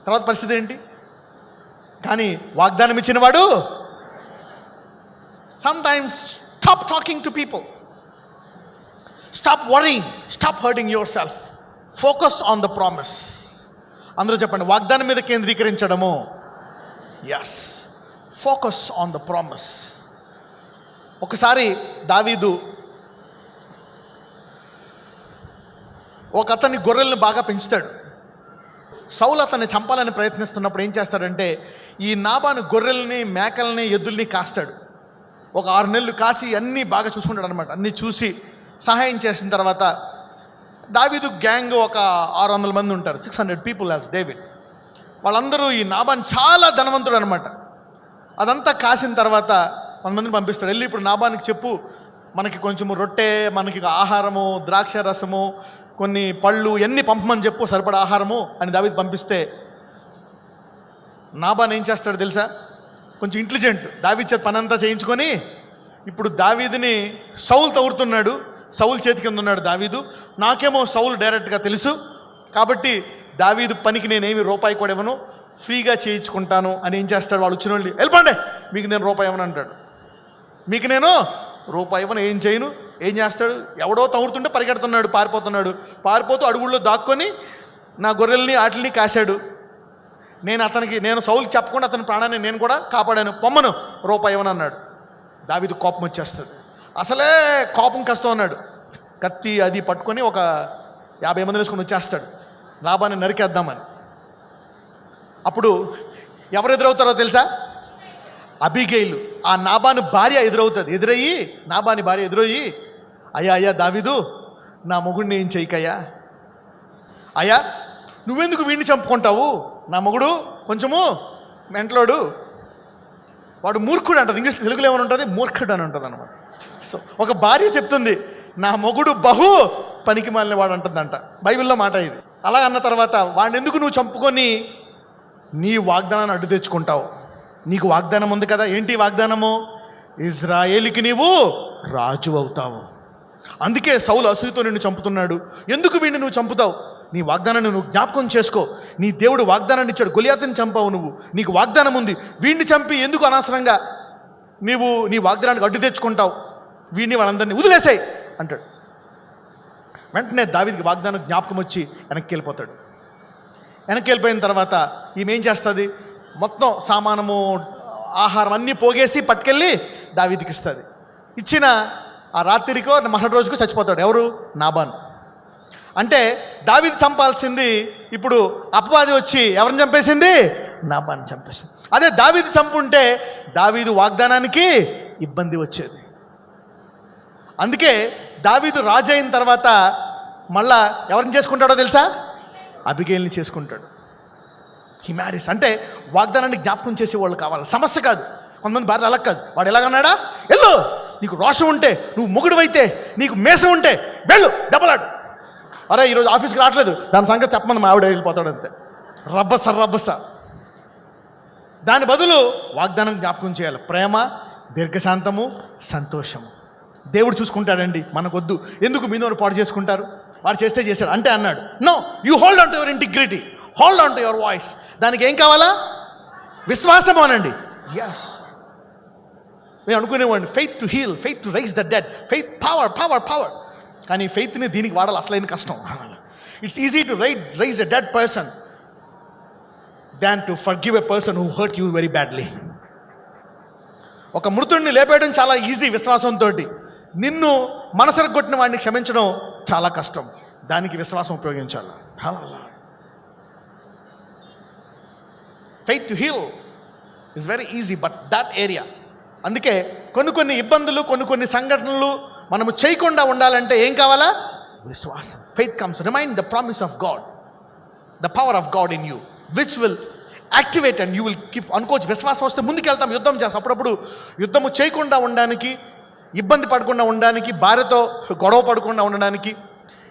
తర్వాత పరిస్థితి ఏంటి? కానీ వాగ్దానం ఇచ్చిన వాడు sometimes stop talking to people, stop worrying, stop hurting yourself. Focus on the promise. అందరూ చెప్పండి, వాగ్దానం మీద కేంద్రీకరించడము. Yes, focus on the promise. ఒకసారి దావీదు ఒక అతని గొర్రెల్ని బాగా పెంచుతాడు. సౌలు అతన్ని చంపాలని ప్రయత్నిస్తున్నప్పుడు ఏం చేస్తాడంటే ఈ నాబాను గొర్రెల్ని, మేకల్ని, ఎద్దుల్ని కాస్తాడు. ఒక 6 నెలలు కాసి అన్నీ బాగా చూసుకుంటాడు అనమాట. అన్నీ చూసి సహాయం చేసిన తర్వాత దావీదు గ్యాంగ్ ఒక 600 మంది ఉంటారు, 600 పీపుల్ యాజ్ డేవిడ్. వాళ్ళందరూ ఈ నాబాన్ చాలా ధనవంతుడు అనమాట. అదంతా కాసిన తర్వాత 100 మందిని పంపిస్తాడు. వెళ్ళి ఇప్పుడు నాబానికి చెప్పు, మనకి కొంచెము రొట్టె, మనకి ఆహారము, ద్రాక్ష రసము, కొన్ని పళ్ళు ఎన్ని పంపమని చెప్పు, సరిపడా ఆహారము అని దావీదు పంపిస్తే నాబాన్ ఏం చేస్తాడు తెలుసా? కొంచెం ఇంటెలిజెంట్. దావీదు చేత పని అంతా చేయించుకొని ఇప్పుడు దావీదుని సౌలు తవ్వుతున్నాడు. సౌలు చేతి కింద ఉన్నాడు దావీదు. నాకేమో సౌలు డైరెక్ట్గా తెలుసు కాబట్టి దావీదు పనికి నేనేమి రూపాయి కూడా ఇవ్వను, ఫ్రీగా చేయించుకుంటాను అని ఏం చేస్తాడు? వాళ్ళు వచ్చిన వాళ్ళు, వెళ్ళిపోండి, మీకు నేను రూపాయి ఇవ్వను అంటాడు. మీకు నేను రూపాయి ఇవ్వను, ఏం చేయను. ఏం చేస్తాడు? ఎవడో తవ్వుతుంటే పరిగెడుతున్నాడు, పారిపోతూ అడుగుల్లో దాక్కొని నా గొర్రెల్ని వాటిని కాశాడు. నేను సౌలుకి చెప్పకుండా అతని ప్రాణాన్ని నేను కూడా కాపాడాను, పొమ్మను, రూపాయి ఇవ్వను అన్నాడు. దావీదు కోపం వచ్చేస్తుంది. అసలే కోపం కష్టం అన్నాడు. కత్తి అది పట్టుకొని ఒక 50 మందిని వేసుకొని వచ్చేస్తాడు నాబాన్ని నరికేద్దామని. అప్పుడు ఎవరు ఎదురవుతారో తెలుసా? అబీగైలు, ఆ నాబాను భార్య ఎదురవుతుంది. నాబాని భార్య ఎదురయ్యి, అయ్యా దావీదు, నా మొగుడిని ఏం చేయకయ్యా, అయ్యా నువ్వెందుకు వీడిని చంపుకుంటావు, నా మొగుడు కొంచెము మెంటలోడు, వాడు మూర్ఖుడు అంటది. ఇంగ్లీష్, తెలుగులో ఏమైనా ఉంటుంది, మూర్ఖుడు అని ఉంటుంది అనమాట. సో ఒక భార్య చెప్తుంది, నా మొగుడు బహు పనికి మాలిన వాడు అంటుందంట. బైబిల్లో మాట ఇది. అలా అన్న తర్వాత వాడిని ఎందుకు నువ్వు చంపుకొని నీ వాగ్దానాన్ని అడ్డు తెచ్చుకుంటావు? నీకు వాగ్దానం ఉంది కదా. ఏంటి వాగ్దానము? ఇజ్రాయేలుకి నీవు రాజు అవుతావు. అందుకే సౌలు అసూయతో నిన్ను చంపుతున్నాడు. ఎందుకు వీడిని నువ్వు చంపుతావు? నీ వాగ్దానాన్ని నువ్వు జ్ఞాపకం చేసుకో. నీ దేవుడు వాగ్దానాన్ని ఇచ్చాడు. గొలియాతుని చంపావు నువ్వు, నీకు వాగ్దానం ఉంది. వీడిని చంపి ఎందుకు అనవసరంగా నీవు నీ వాగ్దానానికి అడ్డు తెచ్చుకుంటావు? వీడిని వాళ్ళందరినీ వదిలేసాయి అంటాడు. వెంటనే దావీదుకి వాగ్దానం జ్ఞాపకం వచ్చి వెనక్కి వెళ్ళిపోతాడు. వెనక్కి వెళ్ళిపోయిన తర్వాత ఈమె ఏం చేస్తుంది? మొత్తం సామానము, ఆహారం అన్నీ పోగేసి పట్టుకెళ్ళి దావీదుకి ఇస్తుంది. ఇచ్చిన ఆ రాత్రికో మహటి రోజుకో చచ్చిపోతాడు. ఎవరు? నాబాన్. అంటే దావీదు చంపాల్సింది ఇప్పుడు అపవాది వచ్చి ఎవరిని చంపేసింది? నాబాన్ చంపేసింది. అదే దావీదు చంపుంటే దావీదు వాగ్దానానికి ఇబ్బంది వచ్చేది. అందుకే దావీదు రాజు అయిన తర్వాత మళ్ళా ఎవరిని చేసుకుంటాడో తెలుసా? అబిగైల్ని చేసుకుంటాడు. He marries. అంటే వాగ్దానాన్ని జ్ఞాపకం చేసేవాళ్ళు కావాలి, సమస్య కాదు. కొంతమంది భార్య అలా కాదు. వాడు ఎలాగన్నాడా? వెళ్ళు, నీకు రోషం ఉంటే, నువ్వు మొగుడువైతే, నీకు మేసం ఉంటే వెళ్ళు, దెబ్బలాడు. అరే ఈరోజు ఆఫీస్కి రావట్లేదు, దాని సంగతి చెప్పమని మా ఆవిడ వెళ్ళిపోతాడు అంతే. రబ్బస. దాని బదులు వాగ్దానం జ్ఞాపకం చేయాలి. ప్రేమ, దీర్ఘశాంతము, సంతోషము. దేవుడు చూసుకుంటాడండి, మనకొద్దు. ఎందుకు మీనోరు పాడు చేసుకుంటారు? వాడు చేస్తే చేశాడు అంటే అన్నాడు. No, you hold on to your integrity, hold on to your voice. దానికి ఏం కావాలా? విశ్వాసం అనండి. ఎస్, నేను అనుకునేవాడిని faith to heal, faith to raise the dead, faith power. కానీ ఫెయిత్ని దీనికి వాడాలి, అసలైన కష్టం. It's easy to raise a dead person than to forgive a person who hurt you very badly. ఒక మృతుడిని లేపేయడం చాలా ఈజీ విశ్వాసంతో. నిన్ను మనసరకు కొట్టిన వాడిని క్షమించడం చాలా కష్టం. దానికి విశ్వాసం ఉపయోగించాలి. Faith to heal is very easy, but that area. అందుకే కొన్ని ఇబ్బందులు, కొన్ని సంఘటనలు మనము చేయకుండా ఉండాలంటే ఏం కావాలా? విశ్వాసం. Faith comes remind the promise of God, the power of God in you, which will activate and you will keep. అనుకోవచ్చు, విశ్వాసం వస్తే ముందుకెళ్తాం, యుద్ధం చేస్తాం. అప్పుడప్పుడు యుద్ధము చేయకుండా ఉండడానికి, ఇబ్బంది పడకుండా ఉండడానికి, భార్యతో గొడవ పడకుండా ఉండడానికి,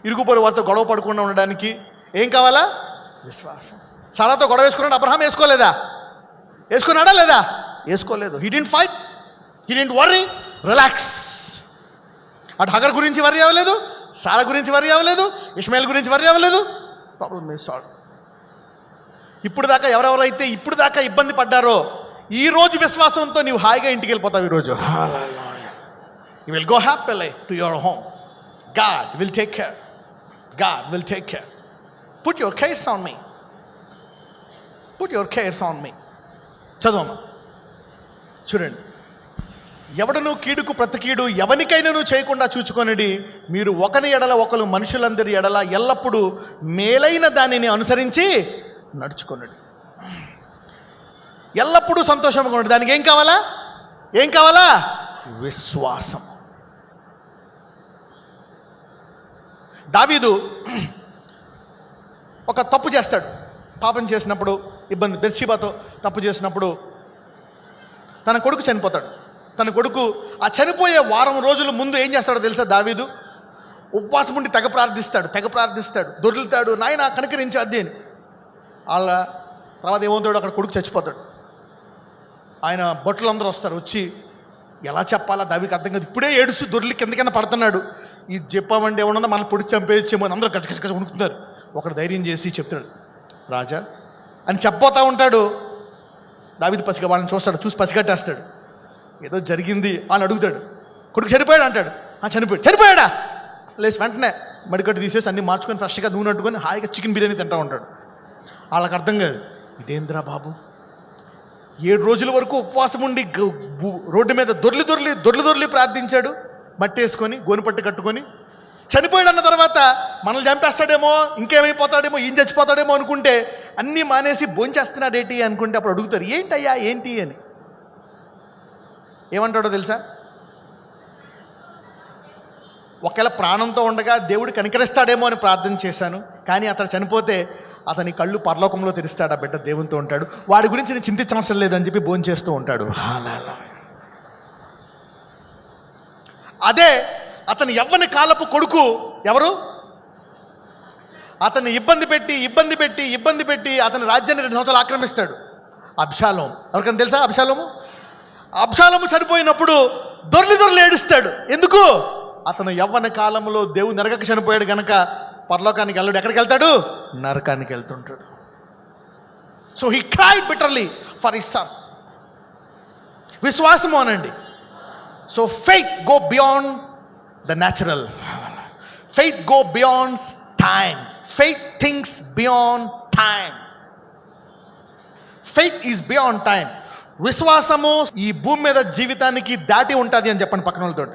ఇరుగుపొరు వారితో గొడవ పడకుండా ఉండడానికి ఏం కావాలా? విశ్వాసం. సారాతో గొడవ వేసుకున్నాడు అబ్రహాం, వేసుకున్నాడా లేదా? వేసుకోలేదు. He didn't fight, he didn't worry, relax. అటు హగర్ గురించి వర్రీ అవ్వలేదు, సారా గురించి వర్రీ అవ్వలేదు, ఇష్మాయిల్ గురించి వర్రీ అవ్వలేదు. Problem is solve. ఇప్పుడు దాకా ఇబ్బంది పడ్డారో ఈ రోజు విశ్వాసంతో నీవు హాయిగా ఇంటికి వెళ్ళిపోతావు. ఈరోజు you will go happily to your home. God will take care. Put your cares on me, put your cares on me. చదవమ్మా. చూడండి, ఎవడను కీడుకు ప్రతి కీడు ఎవనికైనాను చేయకుండా చూచుకొనిడి, మీరు ఒకని ఎడల ఒకరు మనుషులందరి ఎడల ఎల్లప్పుడూ మేలైన దానిని అనుసరించి నడుచుకొనిడి. ఎల్లప్పుడూ సంతోషంగా ఉండి. దానికి ఏం కావాలా? ఏం కావాలా? విశ్వాసం. దావీదు ఒక తప్పు చేస్తాడు. పాపం చేసినప్పుడు ఇబ్బంది, బెత్షెబాతో తప్పు చేసినప్పుడు తన కొడుకు చనిపోతాడు. తన కొడుకు ఆ చనిపోయే వారం రోజుల ముందు ఏం చేస్తాడో తెలుసా? దావీదు ఉపవాసం ఉండి తెగ ప్రార్థిస్తాడు, దొర్లుతాడు, నాయన కనికరించి అద్దె అని. వాళ్ళ తర్వాత ఏమవుతాడు? అక్కడ కొడుకు చచ్చిపోతాడు. ఆయన భటులు అందరూ వస్తారు. వచ్చి ఎలా చెప్పాలా దావీదుకి అర్థం కాదు. ఇప్పుడే ఏడుస్తూ దొర్లి కింద పడుతున్నాడు. ఇది చెప్పామంటే ఏమన్నా మనం పొడి చంపేయచ్చేమో అని అందరూ గజగజ ఉనుకుతున్నారు. ఒకడు ధైర్యం చేసి చెప్తాడు, రాజా అని చెప్పబోతా ఉంటాడు. దావీదు వాళ్ళని చూస్తాడు, చూసి పసిగట్టేస్తాడు. ఏదో జరిగింది అని అడుగుతాడు. కొడుకు చనిపోయాడు అంటాడు. చనిపోయాడా? లేచి వెంటనే మడికట్టు తీసేసి అన్నీ మార్చుకొని ఫ్రెష్గా నూనె అట్టుకొని హాయిగా చికెన్ బిర్యానీ తింటూ ఉంటాడు. వాళ్ళకి అర్థం కాదు, ఇదేంద్రా బాబు, 7 రోజుల వరకు ఉపవాసం ఉండి రోడ్డు మీద దొర్లి ప్రార్థించాడు, మట్టి వేసుకొని గోనుపట్టి కట్టుకొని. చనిపోయాడు అన్న తర్వాత మనల్ని చంపేస్తాడేమో, ఇంకేమైపోతాడేమో, ఈయన చచ్చిపోతాడేమో అనుకుంటే అన్నీ మానేసి భోంచేస్తున్నాడేంటి అనుకుంటే అప్పుడు అడుగుతారు, ఏంటయ్యా ఏంటి అని. ఏమంటాడో తెలుసా? ఒకవేళ ప్రాణంతో ఉండగా దేవుడు కనికరిస్తాడేమో అని ప్రార్థన చేశాను, కానీ అతను చనిపోతే అతని కళ్ళు పరలోకంలో తెరుస్తాడు, ఆ బిడ్డ దేవునితో ఉంటాడు, వాడి గురించి నేను చింతించవసరం లేదని చెప్పి భోంచేస్తూ ఉంటాడు. అదే అతని యవ్వని కాలపు కొడుకు ఎవరు? అతన్ని ఇబ్బంది పెట్టి అతని రాజ్యాన్ని 2 సంవత్సరాలు ఆక్రమిస్తాడు. అబ్షాలోము. ఎవరికైనా తెలుసా అబ్షాలోము చనిపోయినప్పుడు దొర్లి ఏడుస్తాడు. ఎందుకు? అతను యవ్వన కాలంలో దేవుని నరకక చనిపోయాడు గనక పరలోకానికి వెళ్ళాడు. ఎక్కడికి వెళ్తాడు? నరకానికి వెళ్తుంటాడు. So he cried bitterly for his son. విశ్వాసము అనండి. So faith go beyond the natural. Faith go beyond time. Faith thinks beyond time. Faith is beyond time. విశ్వాసము ఈ భూమి మీద జీవితానికి దాటి ఉంటుంది అని చెప్పండి పక్కన వాళ్ళతో.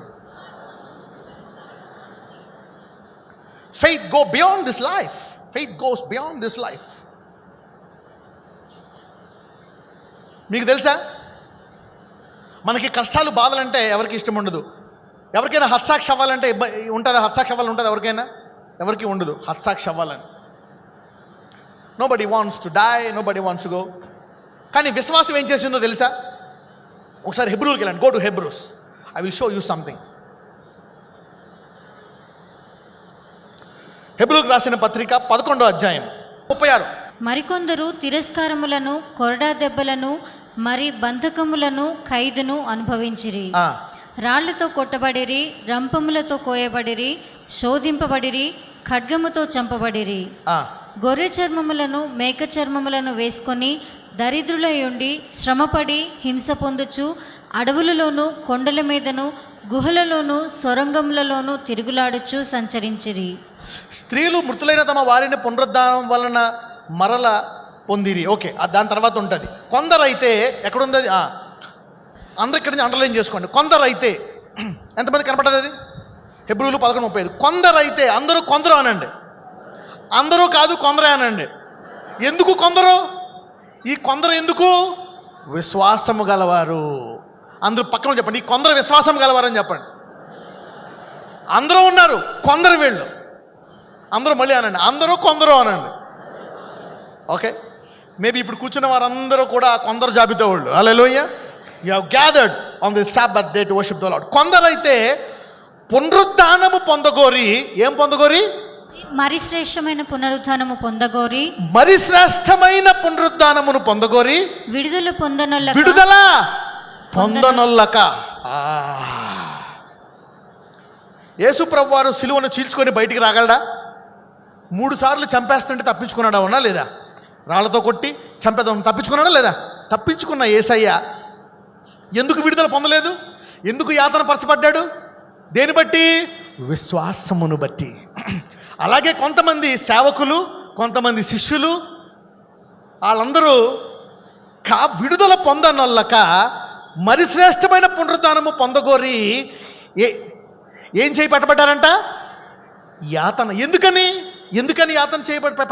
Faith go beyond this life. Faith goes beyond this life. మీకు తెలుసా, మనకి కష్టాలు బాధలంటే ఎవరికి ఇష్టం ఉండదు. ఎవరికైనా హత్సాక్షి అవ్వాలంటే ఉంటుందా? హత్సాక్షి అవ్వాలని ఉంటుంది ఎవరికైనా? ఎవరికి ఉండదు హత్సాక్షి అవ్వాలని. Nobody wants to die, nobody wants to go. కానీ విశ్వాసం ఏం చేసిందో తెలుసా? ఒకసారి హెబ్రూకి వెళ్ళండి. Go to Hebrews. I will show you something. హెబ్రూకి రాసిన పత్రిక 11వ అధ్యాయం 36. మరికొందరు తిరస్కారములను, కొరడా దెబ్బలను, మరి బంధకములను, ఖైదును అనుభవించిరి. రాళ్లతో కొట్టబడిరి, రంపములతో కోయబడిరి, శోధింపబడిరి, ఖడ్గముతో చంపబడిరి. గొర్రె చర్మములను, మేక చర్మములను వేసుకొని దరిద్రులయుండి శ్రమపడి హింస పొందుచు అడవులలోను, కొండల మీదను, గుహలలోను, సొరంగములలోను తిరుగులాడుచు సంచరించిరి. స్త్రీలు మృతులైన తమ వారిని పునరుద్ధానం వలన మరల పొందిరి. ఓకే, దాని తర్వాత ఉంటుంది. కొందరైతే ఎక్కడుంది? అందరూ ఇక్కడి నుంచి అండర్లైన్ చేసుకోండి. కొందరైతే ఎంతమంది కనపడదు అది? హెబ్రూలు 11:35. కొందరైతే, అందరూ కొందరు అనండి. అందరూ కాదు, కొందరే అనండి. ఎందుకు కొందరు? ఈ కొందరు ఎందుకు? విశ్వాసము గలవారు. అందరూ పక్కన చెప్పండి, ఈ కొందరు విశ్వాసం గలవారని చెప్పండి. అందరూ ఉన్నారు, కొందరు వీళ్ళు. అందరూ మళ్ళీ అనండి, అందరూ కొందరు అనండి. ఓకే, మేబీ ఇప్పుడు కూర్చున్న వారందరూ కూడా కొందరు జాబితా వాళ్ళు. హల్లెలూయా. You have gathered on this Sabbath day to worship the Lord. కొందరైతే పునరుద్ధానము పొందగోరి. ఏం పొందగోరి? మరి శ్రేష్టమైన పునరుద్ధానము పొందగోరి. మరి శ్రేష్టమైన పునరుద్ధానమును పొందగోరి. విడుదల పొందనొల్లక. యేసు ప్రభువారు సిలువను చీల్చుకొని బయటికి రాగలడా? 3 సార్లు చంపేస్తుంటే తప్పించుకున్నాడా? ఉన్నా లేదా? రాళ్లతో కొట్టి చంపేద్దాం తప్పించుకున్నాడా లేదా? తప్పించుకున్న యేసయ్య ఎందుకు విడుదల పొందలేదు? ఎందుకు యాతన పరచబడ్డాడు? దేని బట్టి? విశ్వాసమును బట్టి. అలాగే కొంతమంది సేవకులు కొంతమంది శిష్యులు వాళ్ళందరూ విడుదల పొందనొల్లక మరి శ్రేష్టమైన పునరుద్ధానము పొందగోరి ఏం చేయి పట్టబడ్డారంట? యాతన. ఎందుకని యాతన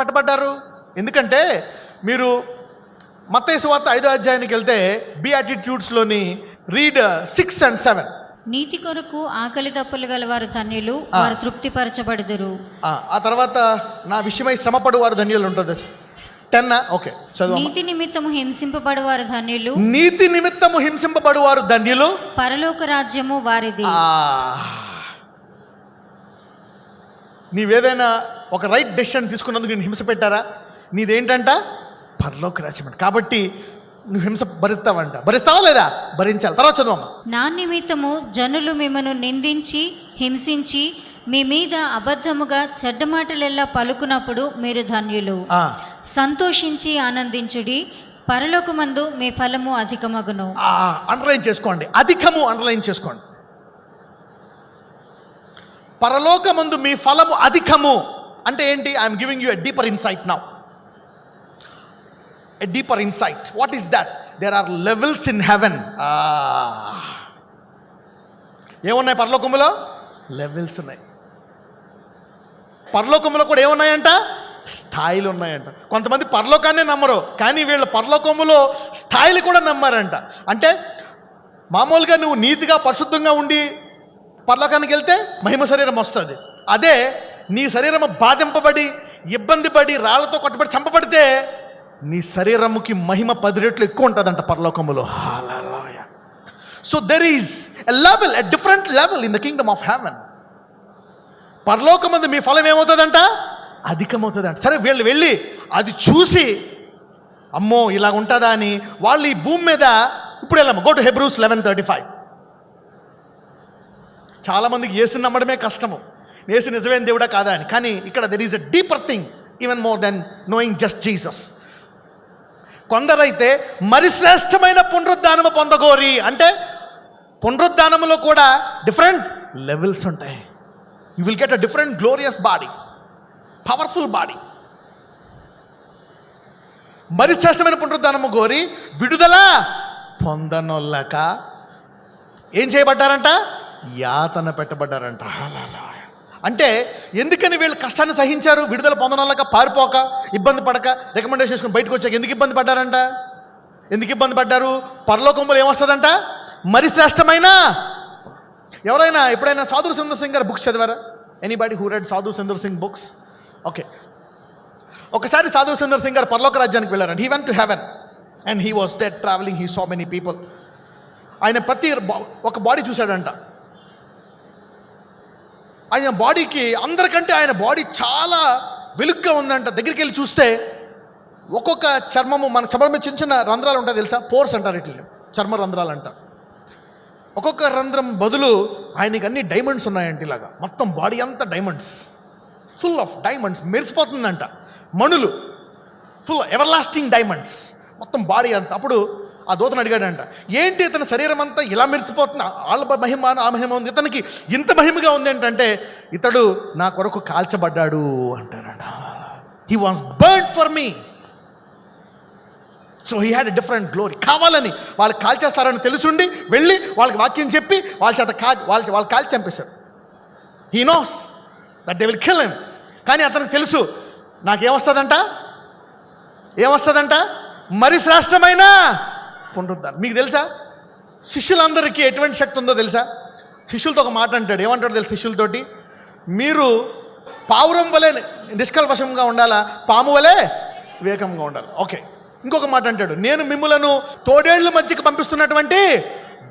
పట్టబడ్డారు? ఎందుకంటే మీరు మత్తయి సువార్త 5వ అధ్యాయానికి వెళ్తే బియాటిట్యూడ్స్లోని రీడ్ 6 and 7. నీతి కొరకు ఆకలి దప్పులు గల వారు ధన్యులు, వారు తృప్తిపరచబడుదురు. ఆ తర్వాత నా విషయమై శ్రమపడు వారు ధన్యులు ఉంటుంది. 10. ఓకే, చదువు. నీతి నిమిత్తము హింసింపబడు వారు ధన్యులు, నీతి నిమిత్తము హింసింపబడు వారు ధన్యులు, పరలోక రాజ్యము వారిది. నీవేదైనా ఒక రైట్ డెసిషన్ తీసుకున్నందుకు నేను హింస పెట్టారా? నీదేంటంట? పరలోక రాజ్యం అంట. కాబట్టి నువ్వు హింస భరిస్తావా లేదా? భరించాలి. తర్వాత చదువు. నా నిమిత్తము జనులు మిమ్మను నిందించి హింసించి మీ మీద అబద్ధముగా చెడ్డ మాటలెల్లా పలుకునప్పుడు మీరు ధన్యులు. సంతోషించి ఆనందించుడి, పరలోకమందు మీ ఫలము అధికమగును. అండర్లైన్ చేసుకోండి, అధికము అండర్లైన్ చేసుకోండి. పరలోకమందు మీ ఫలము అధికము అంటే ఏంటి? I'm giving you a deeper insight now. A deeper insight. What is that? There are levels in heaven. ఏమున్నాయి పరలోకములో? లెవెల్స్ ఉన్నాయి. పరలోకములో కూడా ఏమున్నాయంట? స్థాయిలు ఉన్నాయంట. కొంతమంది పరలోకాన్నే నమ్మరు, కానీ వీళ్ళ పరలోకములో స్థాయిలు కూడా నమ్మారంట. అంటే మామూలుగా నువ్వు నీతిగా పరిశుద్ధంగా ఉండి పరలోకానికి వెళ్తే మహిమ శరీరం వస్తుంది. అదే నీ శరీరం బాధింపబడి ఇబ్బంది పడి రాళ్లతో కొట్టబడి చంపబడితే నీ శరీరముకి మహిమ 10 రెట్లు ఎక్కువ ఉంటుందంట పరలోకములో. Hallelujah. So there is a level, a different level in the kingdom of heaven. పరలోకమందు మీ ఫలం ఏమవుతుందంట? అధికమవుతుందంట. సరే, వీళ్ళు వెళ్ళి అది చూసి అమ్మో ఇలా ఉంటుందా అని వాళ్ళు ఈ భూమి మీద ఇప్పుడు వెళ్ళాము. Go to Hebrews 11:35. చాలామందికి యేసుని నమ్మడమే కష్టము, యేసు నిజమైన దేవుడా కాదా అని. కానీ ఇక్కడ there is a deeper thing even more than knowing just Jesus. కొందరైతే మరి శ్రేష్టమైన పునరుద్ధానము పొందగోరి, అంటే పునరుద్ధానములో కూడా డిఫరెంట్ లెవెల్స్ ఉంటాయి. You will get a different glorious body, powerful body. మరి శ్రేష్టమైన పునరుద్ధానము గోరి విడుదల పొందనొల్లక ఏం చేయబడ్డారంట? యాతన పెట్టబడ్డారంట. అంటే ఎందుకని వీళ్ళు కష్టాన్ని సహించారు? విడుదల పొందనొల్లక, పారిపోక, ఇబ్బంది పడక, రికమెండేషన్ చేసుకుని బయటకు వచ్చాక ఎందుకు ఇబ్బంది పడ్డారంట? ఎందుకు ఇబ్బంది పడ్డారు? పరలోకంలో ఏమొస్తుందంట? మరి శ్రేష్టమైన. ఎవరైనా ఎప్పుడైనా సాధు సుందర్ సింగ్ గారి బుక్స్ చదివారా? ఎనీబడి హూ రెడ్ సాధు సుందర్ సింగ్ బుక్స్? ఓకే. ఒకసారి సాధు సుందర్ సింగ్ గారు పరలోక రాజ్యానికి వెళ్ళారండి. He went to heaven and he was there travelling. He saw many people. ఆయన ప్రతి ఒక బాడీ చూశాడంట. ఆయన బాడీకి అందరికంటే ఆయన బాడీ చాలా వెలుగ్గా ఉందంట. దగ్గరికి వెళ్ళి చూస్తే ఒక్కొక్క చర్మము, మన చర్మం మీద చిన్న చిన్న రంధ్రాలు ఉంటాయి తెలుసా? పోర్స్ అంటారు వీటిని, చర్మ రంధ్రాలు అంట. ఒక్కొక్క రంధ్రం బదులు ఆయనకి అన్ని డైమండ్స్ ఉన్నాయంట. ఇలాగా మొత్తం బాడీ అంతా డైమండ్స్, ఫుల్ ఆఫ్ డైమండ్స్, మెరిసిపోతుందంట. మణులు, ఫుల్ ఎవర్ లాస్టింగ్ డైమండ్స్, మొత్తం బాడీ అంతా. అప్పుడు ఆ దూతను అడిగాడంట, ఏంటి ఇతని శరీరం అంతా ఇలా మెరిసిపోతుంది, వాళ్ళ మహిమ ఆ మహిమ ఉంది, ఇతనికి ఇంత మహిమగా ఉంది ఏంటంటే ఇతడు నా కొరకు కాల్చబడ్డాడు అంటారట. He was burned for me, so he had a different glory. కావాలని వాళ్ళు కాల్చేస్తారని తెలుసుండి వెళ్ళి వాళ్ళకి వాక్యం చెప్పి వాళ్ళ చేత వాళ్ళు కాల్చి చంపేశాడు. He knows that they will kill him. కానీ అతనికి తెలుసు నాకేమొస్తుందంట, ఏమొస్తుందంట? మరి శ్రేష్టమైన పునరుద్ధానం. మీకు తెలుసా శిష్యులందరికీ ఎటువంటి శక్తి ఉందో తెలుసా? శిష్యులతో ఒక మాట అంటాడు. ఏమంటాడు తెలుసు శిష్యులతోటి? మీరు పావురం వలె నిష్కల్మషంగా ఉండాలా, పాము వలె వివేకంగా ఉండాలి. ఓకే. ఇంకొక మాట అంటాడు, నేను మిమ్ములను తోడేళ్ల మధ్యకి పంపిస్తున్నటువంటి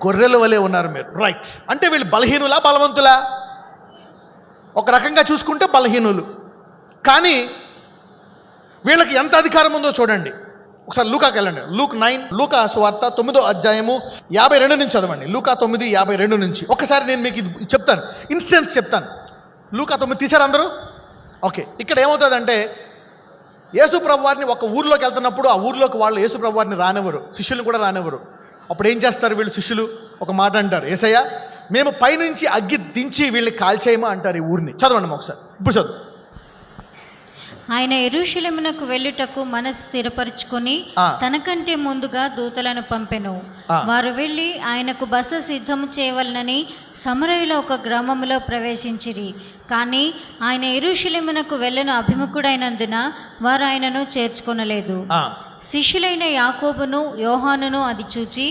గొర్రెల వలె ఉన్నారు మీరు. రైట్. అంటే వీళ్ళు బలహీనులా బలవంతులా? ఒక రకంగా చూసుకుంటే బలహీనులు, కానీ వీళ్ళకి ఎంత అధికారం ఉందో చూడండి. ఒకసారి లూకాకి వెళ్ళండి. లూక్ 9, లూకా సువార్త 9వ అధ్యాయము 52 నుంచి చదవండి. లూకా 9:52 నుంచి. ఒకసారి నేను మీకు ఇది చెప్తాను, ఇన్స్టెన్స్ చెప్తాను. లూకా 9 తీశారు అందరూ? ఓకే. ఇక్కడ ఏమవుతుందంటే యేసు ప్రభు వారిని ఒక ఊర్లోకి వెళ్తున్నప్పుడు ఆ ఊర్లోకి వాళ్ళు యేసు ప్రభు వారిని రానివ్వరు, శిష్యులు కూడా రానివ్వరు. అప్పుడు ఏం చేస్తారు వీళ్ళు శిష్యులు? ఒక మాట అంటారు, యేసయ్య మేము పైనుంచి అగ్గి దించి వీళ్ళని కాల్చేయమా అంటారు ఈ ఊరిని. చదవండి ఒకసారి, ఇప్పుడు చదువు. ఆయన యెరూషలేమునకు వెళ్ళుటకు మనసు స్థిరపరచుకొని తనకంటే ముందుగా దూతలను పంపెను. వారు వెళ్ళి ఆయనకు బస సిద్ధము చేయవలనని సమరయుల ఒక గ్రామంలో ప్రవేశించిరి. కానీ ఆయన యెరూషలేమునకు వెళ్ళను అభిముఖుడైనందున వారు ఆయనను చేర్చుకొనలేదు. శిష్యులైన యాకోబును యోహానును అది చూచి,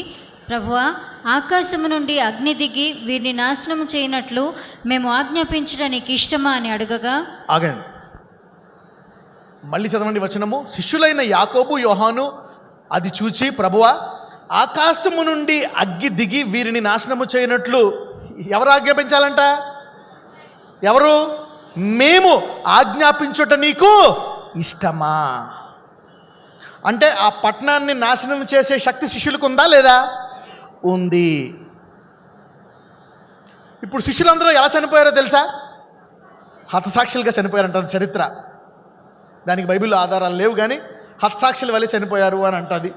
ప్రభువా, ఆకాశము నుండి అగ్ని దిగి వీరిని నాశనము చేయనట్లు మేము ఆజ్ఞాపించడానికి ఇష్టమా అని అడగగా, ఆగండి, మళ్ళీ చదవండి వచనము. శిష్యులైన యాకోబు యోహాను అది చూచి, ప్రభువా, ఆకాశము నుండి అగ్గి దిగి వీరిని నాశనము చేయనట్లు ఎవరు ఆజ్ఞాపించాలంట? ఎవరు? మేము ఆజ్ఞాపించుట నీకు ఇష్టమా? అంటే ఆ పట్టణాన్ని నాశనం చేసే శక్తి శిష్యులకు ఉందా లేదా? ఉంది. ఇప్పుడు శిష్యులందరూ ఎలా చనిపోయారో తెలుసా? హతసాక్షులుగా చనిపోయారంట చరిత్ర. దానికి బైబిల్లో ఆధారాలు లేవు, కానీ హతసాక్షుల వల్లే చనిపోయారు అని అంటుంది.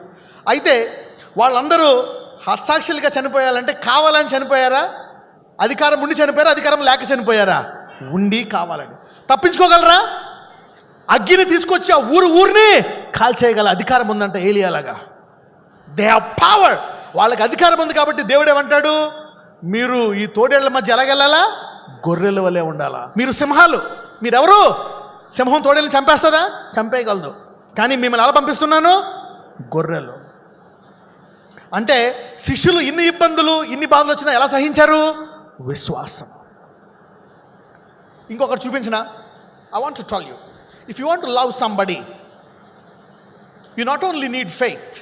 అయితే వాళ్ళందరూ హతసాక్షులుగా చనిపోయాలంటే కావాలని చనిపోయారా? అధికారం ఉండి చనిపోయారా? అధికారం లేక చనిపోయారా? ఉండి కావాలని. తప్పించుకోగలరా? అగ్గిని తీసుకొచ్చి ఆ ఊరిని కాల్చేయగల అధికారం ఉందంట ఏలియాలాగా. They have power. వాళ్ళకి అధికారం ఉంది కాబట్టి దేవుడు ఏమంటాడు? మీరు ఈ తోడేళ్ల మధ్య ఎలాగెళ్ళాలా? గొర్రెల వలె ఉండాలా. మీరు సింహాలు. మీరెవరు? సింహం తోడేళ్ళని చంపేస్తుందా? చంపేయగలదు. కానీ మిమ్మల్ని ఎలా పంపిస్తున్నాను? గొర్రెలు. అంటే శిష్యులు ఇన్ని ఇబ్బందులు, ఇన్ని బాధలు వచ్చినా ఎలా సహించారు? విశ్వాసం. ఇంకొకటి చూపించిన. I want to tell you, if you want to love somebody, you not only need faith.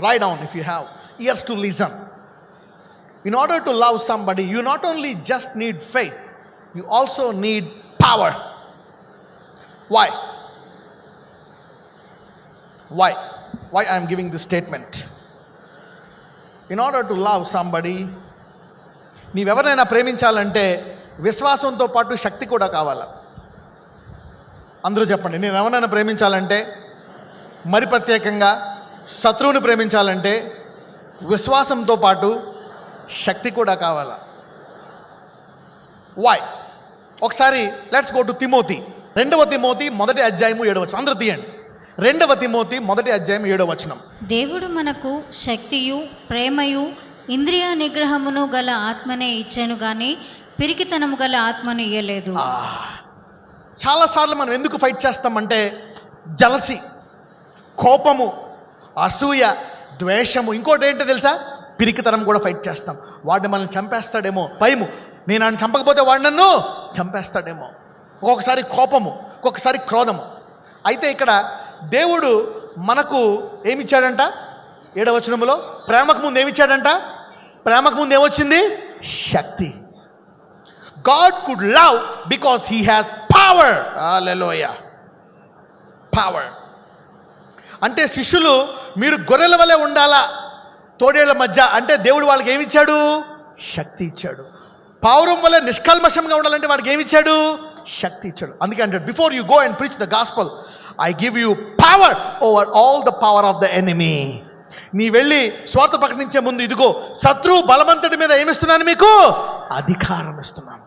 Write down if you have ears to listen. In order to love somebody, you not only just need faith, you also need power. Why I am giving this statement? In order to love somebody, నీవెవరైనా ప్రేమించాలంటే విశ్వాసంతో పాటు శక్తి కూడా కావాలా. అందరూ చెప్పండి. నేను ఎవరైనా ప్రేమించాలంటే, మరి ప్రత్యేకంగా శత్రువుని ప్రేమించాలంటే విశ్వాసంతో పాటు శక్తి కూడా కావాలా. వై? ఒకసారి లెట్స్ గో టు తిమోతి. 2వ తిమోతి 1వ అధ్యాయము 7వ వచనం. అందరూ తీయండి. 2వ తిమోతి 1వ అధ్యాయం 7వ వచనం. దేవుడు మనకు శక్తియు ప్రేమయు ఇంద్రియ నిగ్రహమును గల ఆత్మనే ఇచ్చాను గాని పిరికితనము గల ఆత్మను ఇయ్యలేదు. చాలాసార్లు మనం ఎందుకు ఫైట్ చేస్తామంటే జలసి, కోపము, అసూయ, ద్వేషము, ఇంకోటి ఏంటో తెలుసా? పిరికితనం కూడా ఫైట్ చేస్తాం. వాడిని మనల్ని చంపేస్తాడేమో భయము. నేను ఆయన చంపకపోతే వాడు నన్ను చంపేస్తాడేమో. ఒక్కొక్కసారి కోపము, ఒక్కొక్కసారి క్రోధము. అయితే ఇక్కడ దేవుడు మనకు ఏమిచ్చాడంట? 7వ వచనములో ప్రేమకు ముందు ఏమిచ్చాడంట? ప్రేమకు ముందు ఏమొచ్చింది? శక్తి. God could love because he has power. Hallelujah. Power. అంటే శిష్యులు మీరు గొర్రెల వలె ఉండాలా తోడేళ్ల మధ్య అంటే దేవుడు వాళ్ళకి ఏమి ఇచ్చాడు? శక్తి ఇచ్చాడు. పావురం వల్ల నిష్కల్మషంగా ఉండాలంటే వాడికి ఏమి ఇచ్చాడు? శక్తి ఇచ్చాడు. అందుకే అంటే before you go and preach the gospel, I give you power over all the power of the enemy. నీ వెళ్ళి స్వార్థ ప్రకటించే ముందు ఇదిగో శత్రువు బలవంతుడి మీద ఏమిస్తున్నాను? మీకు అధికారం ఇస్తున్నాను.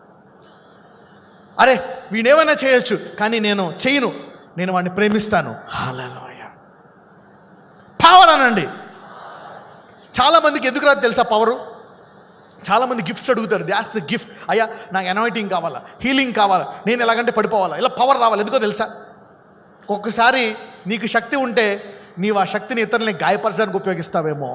అరే వీడేమైనా చేయొచ్చు, కానీ నేను చేయను, నేను వాడిని ప్రేమిస్తాను. హల్లెలూయా. పవర్ అనండి. చాలామందికి ఎందుకు రాదు తెలుసా పవరు? చాలామంది గిఫ్ట్స్ అడుగుతారు. That's the gift. అయ్యా నాకు అనాయింటింగ్ కావాలా, హీలింగ్ కావాలా, నేను ఎలాగంటే పడిపోవాలా, ఇలా పవర్ రావాలి. ఎందుకో తెలుసా? ఒక్కసారి నీకు శక్తి ఉంటే నీవు ఆ శక్తిని ఇతరులని గాయపరచడానికి ఉపయోగిస్తావేమో,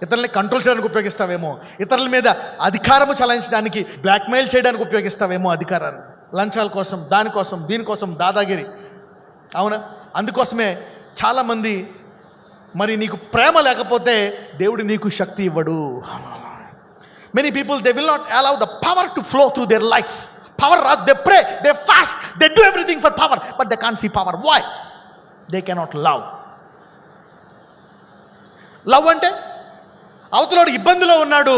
ఇతరులని కంట్రోల్ చేయడానికి ఉపయోగిస్తావేమో, ఇతరుల మీద అధికారము చలాయించడానికి, బ్లాక్మెయిల్ చేయడానికి ఉపయోగిస్తావేమో అధికారాన్ని. లంచాల కోసం, దానికోసం, దీనికోసం దాదాగిరి. అవునా? అందుకోసమే చాలామంది మరి నీకు ప్రేమ లేకపోతే దేవుడు నీకు శక్తి ఇవ్వడు. Many people they will not allow the power to flow through their life. Power రాదు. They pray, they fast, they do everything for power, but they can't see power. Why? They cannot love. Love అంటే అవతలోడు ఇబ్బందిలో ఉన్నాడు,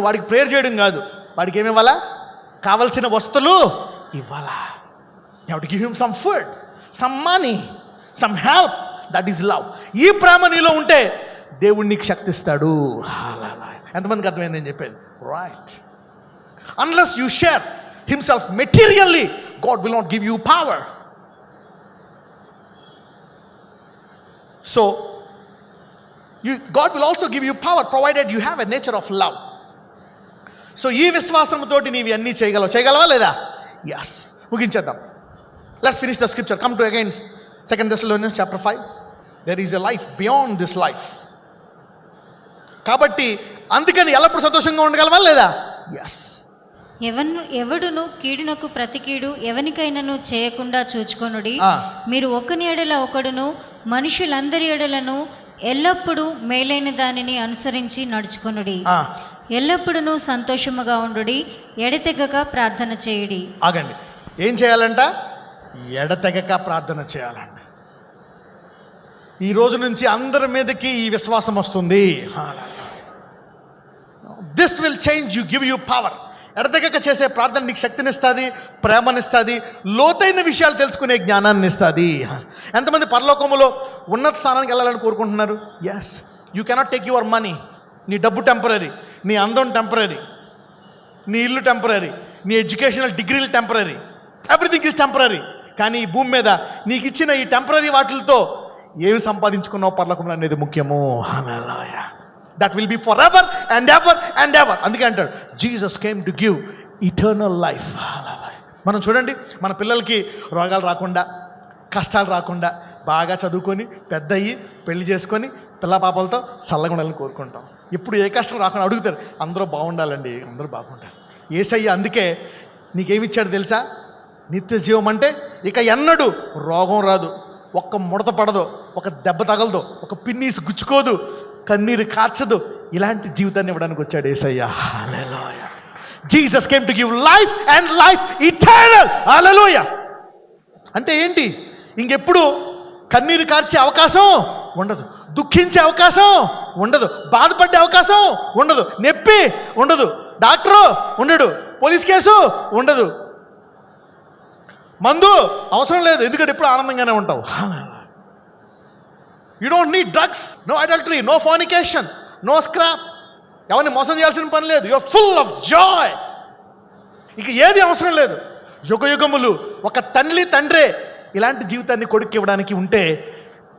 వాడికి prayer చేయడం కాదు, వాడికి ఏమి ఇవ్వాలా? కావలసిన వస్తువులు ఇవ్వాలా. You have to give him some food, some money, some help. That is love. ఈ ప్రేమ నీలో ఉంటే దేవుడు నీకు శక్తి ఇస్తాడు. ఎంతమందికి అర్థమైంది నేను చెప్పేది? Right. Unless you share himself materially, God will not give you power. So, God will also give you power provided you have a nature of love. So ఈ విశ్వాసంతోటి నీవి అన్నీ చేయగలవా లేదా? ఎస్. ముగించేద్దాం. Let's finish the scripture. Come to again 2 Thessalonians chapter 5. There is a life beyond this life. కాబట్టి అందుకని ఎల్లప్పుడూ సంతోషంగా ఉండగలవా లేదా? ఎస్. ఎవడును కీడునకు ప్రతి కీడు ఎవనికైనాను చేయకుండా చూచుకొనుడి. మీరు ఒకని ఎడల ఒకడును మనుషులందరి ఎడలను ఎల్లప్పుడూ మేలైన దానిని అనుసరించి నడుచుకొనుడి. ఎల్లప్పుడూ సంతోషముగా ఉండుడి. ఎడతెగక ప్రార్థన చేయుడి. ఆగండి. ఏం చేయాలంట? ఎడతెగక ప్రార్థన చేయాలంట. ఈ రోజు నుంచి అందరి మీదకి ఈ విశ్వాసం వస్తుంది. This will change you, give you power. ఎడతెగక చేసే ప్రార్థన నీకు శక్తినిస్తుంది, ప్రేమనిస్తుంది, లోతైన విషయాలు తెలుసుకునే జ్ఞానాన్ని ఇస్తుంది. ఎంతమంది పరలోకములో ఉన్నత స్థానానికి వెళ్ళాలని కోరుకుంటున్నారు? Yes. You cannot take your money. నీ డబ్బు టెంపరీ, నీ అందం టెంపరీ, నీ ఇల్లు టెంపరీ, నీ ఎడ్యుకేషనల్ డిగ్రీలు టెంపరీ, ఎవ్రీథింగ్ ఈజ్ టెంపరీ. కానీ ఈ భూమి మీద నీకు ఇచ్చిన ఈ టెంపరీ వాటిలతో ఏమి సంపాదించుకున్నావు పరలోకంలో అనేది ముఖ్యము. Hallelujah. That will be for ever and ever and ever. అందుకే అంటాడు Jesus came to give eternal life. మనం చూడండి, మన పిల్లలకి రోగాలు రాకుండా, కష్టాలు రాకుండా, బాగా చదువుకొని పెద్ద అయ్యి పెళ్లి చేసుకొని పిల్ల పాపలతో చల్లగా ఉండాలని కోరుకుంటాం. ఇప్పుడు ఏ కష్టం రాకుండా అడుగుతారు, అందరూ బాగుండాలండి, అందరూ బాగుండాలి. యేసయ్య అందుకే నీకేమిచ్చాడు తెలుసా? నిత్య జీవం. అంటే ఇక ఎన్నడూ రోగం రాదు, ఒక్క ముడత పడదు, ఒక దెబ్బ తగలదు, ఒక పిన్నీసు గుచ్చుకోదు, కన్నీరు కార్చదు. ఇలాంటి జీవితాన్ని ఇవ్వడానికి వచ్చాడు Yesayya. Hallelujah. Jesus came to give life and life eternal. Hallelujah. అంటే ఏంటి? ఇంకెప్పుడు కన్నీరు కార్చే అవకాశం ఉండదు, దుఃఖించే అవకాశం ఉండదు, బాధపడే అవకాశం ఉండదు, నొప్పి ఉండదు, డాక్టరు ఉండడు, పోలీస్ కేసు ఉండదు, మందు అవసరం లేదు, ఎందుకంటే ఎప్పుడు ఆనందంగానే ఉంటావు. You don't need drugs, no adultery, no fornication, no scrap. ఎవరిని మోసం చేయాల్సిన పని లేదు. You are full of joy. ఇక ఏది అవసరం లేదు. యుగ యుగములు ఒక తండ్రే ఇలాంటి జీవితాన్ని కొడుకు ఇవ్వడానికి ఉంటే,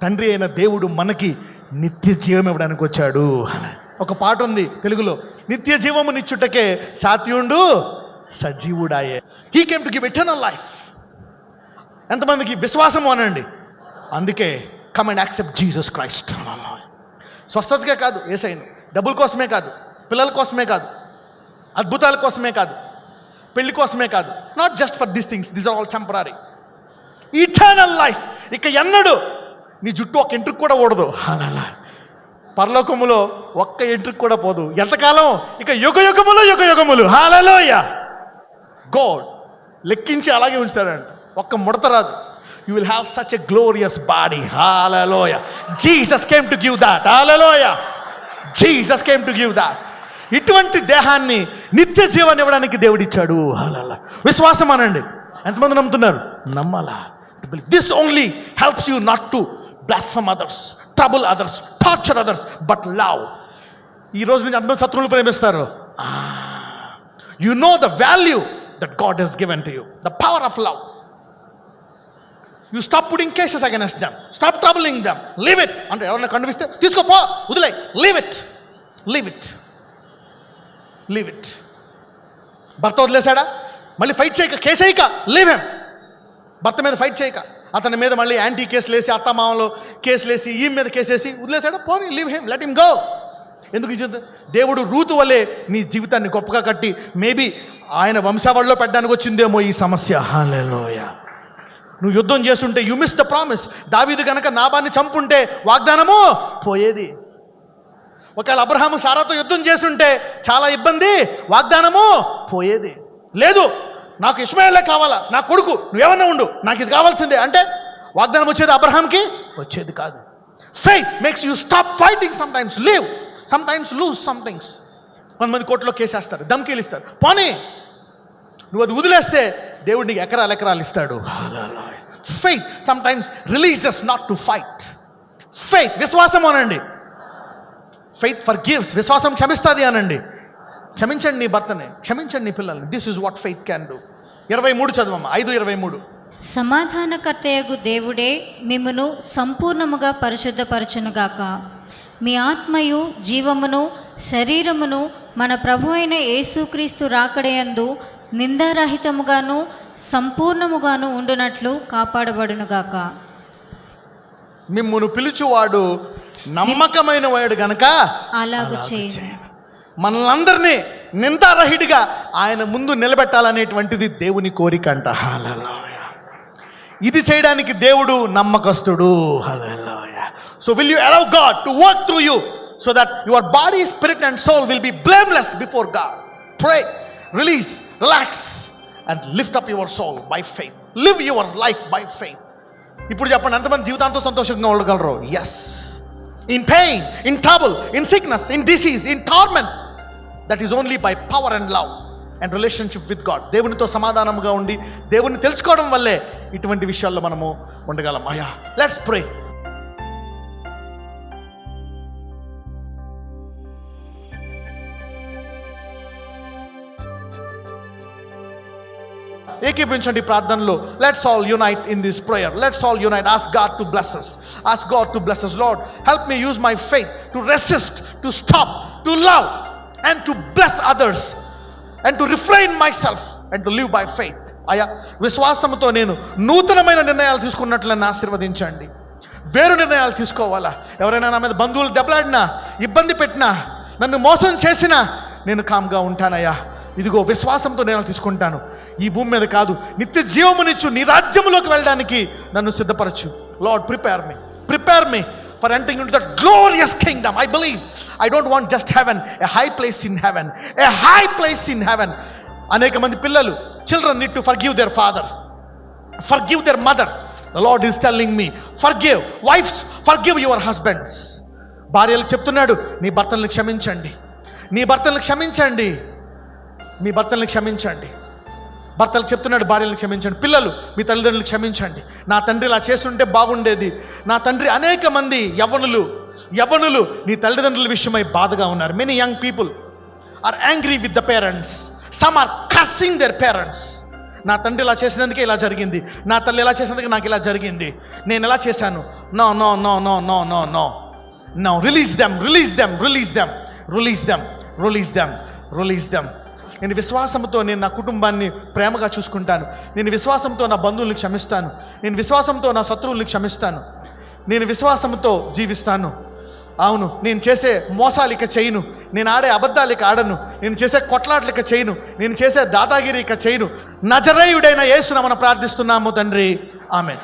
తండ్రి అయిన దేవుడు మనకి నిత్య జీవం ఇవ్వడానికి వచ్చాడు. ఒక పాట ఉంది తెలుగులో, నిత్య జీవము నిచ్చుటకే సాత్యుండు సజీవుడాయే. He came to give eternal life. ఎంతమందికి విశ్వాసము అనండి. అందుకే come and accept Jesus Christ. స్వస్థతకే కాదు యేసయ్యను, డబ్బుల కోసమే కాదు, పిల్లల కోసమే కాదు, అద్భుతాల కోసమే కాదు, పెళ్లి కోసమే కాదు. Not just for these things, these are all temporary. Eternal life. ఇక ఎన్నడు నీ జుట్టు ఒక్క ఎంట్రుకు కూడా ఓడదు. అలా పరలోకములో ఒక్క ఎంట్రుకు కూడా పోదు. ఎంతకాలం? ఇక యుగ యుగములు. హల్లెలూయా. గాడ్ లెక్కించి అలాగే ఉంచుతాడంట. ఒక్క ముడత రాదు. You will have such a glorious body. Hallelujah. Jesus came to give that. Hallelujah. Jesus came to give that. ఇటువంటి దేహాన్ని నిత్య జీవాన్ని ఇవ్వడానికి దేవుడిచ్చాడు. హల్లెలూయా. విశ్వాసం అనండి. ఎంతమంది నమ్ముతున్నారు? నమ్మాలా. This only helps you not to blaspheme others, trouble others, torture others, but love. ఈ రోజు నుంచి అందరూ శత్రువులు ప్రేమిస్తారు. You know the value that God has given to you, the power of love. You stop putting cases against them, stop troubling them, leave it. అంటే ఎవరైనా కనిపిస్తే తీసుకోపో, వదిలే, leave it. భర్త వదిలేశాడా? మళ్ళీ ఫైట్ చేయక, కేసు వేయక, leave him. భర్త మీద ఫైట్ చేయక, అతని మీద మళ్ళీ యాంటీ కేసులు వేసి, అత్తమామలో కేసులు వేసి, ఈ మీద కేసేసి వదిలేశాడా? పోనీ, leave him, let him go. ఎందుకు? దేవుడు రూతు వల్లే నీ జీవితాన్ని గొప్పగా కట్టి మేబీ ఆయన వంశావళిలో పెట్టడానికి వచ్చిందేమో ఈ సమస్య. హల్లెలూయా. నువ్వు యుద్ధం చేస్తుంటే యు మిస్ ద ప్రామిస్. దావీదు కనుక నాబాన్ని చంపుంటే వాగ్దానము పోయేది. ఒకవేళ అబ్రహాము సారాతో యుద్ధం చేస్తుంటే చాలా ఇబ్బంది, వాగ్దానము పోయేది. లేదు, నాకు ఇష్మాయేలే కావాలా, నా కొడుకు, నువ్వేమన్నా ఉండు, నాకు ఇది కావాల్సిందే అంటే వాగ్దానం వచ్చేది అబ్రహాంకి? వచ్చేది కాదు. Faith makes you stop fighting. Sometimes leave, sometimes loose some things. కొంతమంది కోర్టులో కేసేస్తారు, ధమ్కీలు ఇస్తారు. పోనీ, నువ్వు అది వదిలేస్తే దేవుడు నీకు ఎకరాలు ఇస్తాడు. Faith sometimes releases not to fight. Faith, విశ్వాసం అనండి. ఫెయిత్ ఫర్గివ్స్, విశ్వాసం క్షమిస్తుంది అనండి. క్షమించండి నీ భర్తని, క్షమించండి నీ పిల్లల్ని. This is what faith can do. 23 చదవమ్మా, 5:23. సమాధానకర్తయగు దేవుడే మిమ్మును సంపూర్ణముగా పరిశుద్ధపరచునుగాక. మీ ఆత్మయు జీవమును శరీరమును మన ప్రభు అయిన యేసుక్రీస్తు రాకడయందు నిందారహితముగాను సంపూర్ణముగాను ఉండునట్లు కాపాడబడునుగాక. మిమ్మును పిలుచువాడు నమ్మకమైన వాడు గనక అలాగు చేయి. మనలందరినీ నిందారహితుగా ఆయన ముందు నిలబెట్టాలనేటువంటిది దేవుని కోరిక అంట. హల్లెలూయా. ఇది చేయడానికి దేవుడు నమ్మకస్తుడు. Hallelujah. So will you allow God to work through you so that your body, spirit and soul will be blameless before God. Pray, release, relax and lift up your soul by faith. Live your life by faith. ఇప్పుడు చెప్పండి, ఎంతమంది జీవితాంతో సంతోషంగా ఉండగలరు? Yes. In pain, in trouble, in sickness, in disease, in torment, that is only by power and love and relationship with God. దేవునితో సమాధానంగా ఉండి దేవుని తెలుసుకోవడం వల్లే ఇటువంటి విషయాల్లో మనము ఉండగలం. అయ్యా, లెట్స్ ప్రే. ఏకీభించండి ప్రార్థనలో. Let's all unite in this prayer. Let's all unite. Ask God to bless us. Ask God to bless us. Lord, help me use my faith to resist, to stop, to love and to bless others and to refrain myself and to live by faith. అయ్యా, విశ్వాసంతో నేను నూతనమైన నిర్ణయాలు తీసుకున్నట్లు నన్ను ఆశీర్వదించండి. వేరు నిర్ణయాలు తీసుకోవాలా? ఎవరైనా నా మీద బంధువులు దెబ్బలాడినా, ఇబ్బంది పెట్టినా, నన్ను మోసం చేసినా నేను కామ్గా ఉంటానయ్యా. ఇదిగో విశ్వాసంతో నేను తీసుకుంటాను. ఈ భూమి మీద కాదు, నిత్య జీవమునిచ్చు నీ రాజ్యములోకి వెళ్ళడానికి నన్ను సిద్ధపరచు. Lord, prepare me for entering into that glorious kingdom. I believe I don't want just heaven, a high place in heaven, a high place in heaven. అనేక మంది పిల్లలు, children need to forgive their father, forgive their mother. The Lord is telling me, forgive. Wives, forgive your husbands. భార్యలు చెప్తున్నాడు, నీ భర్తలను క్షమించండి, నీ భర్తలను క్షమించండి, మీ భర్తలను క్షమించండి. భర్తలు చెప్తున్నాడు, భార్యలను క్షమించండి. పిల్లలు, మీ తల్లిదండ్రులు క్షమించండి. నా తండ్రి ఇలా చేస్తుంటే బాగుండేది. నా తండ్రి, అనేక మంది యవ్వనులు నీ తల్లిదండ్రుల విషయమై బాధగా ఉన్నారు. Many young people are angry with the parents. Some are cursing their parents. నా తండ్రి ఇలా చేసినందుకే ఇలా జరిగింది, నా తల్లి ఇలా చేసినందుకే నాకు ఇలా జరిగింది, నేను ఇలా చేశాను. No no no no no no no no. Release them. నేను విశ్వాసంతో నేను నా కుటుంబాన్ని ప్రేమగా చూసుకుంటాను. నేను విశ్వాసంతో నా బంధువుల్ని క్షమిస్తాను. నేను విశ్వాసంతో నా శత్రువుల్ని క్షమిస్తాను. నేను విశ్వాసంతో జీవిస్తాను. అవును, నేను చేసే మోసాలు ఇక చేయను, నేను ఆడే అబద్ధాలు ఇక ఆడను, నేను చేసే కొట్లాటలు ఇక చేయను, నేను చేసే దాదాగిరి ఇక చేయను. నజరేయుడైన యేసునామమున ప్రార్థిస్తున్నాము తండ్రి, ఆమేన్.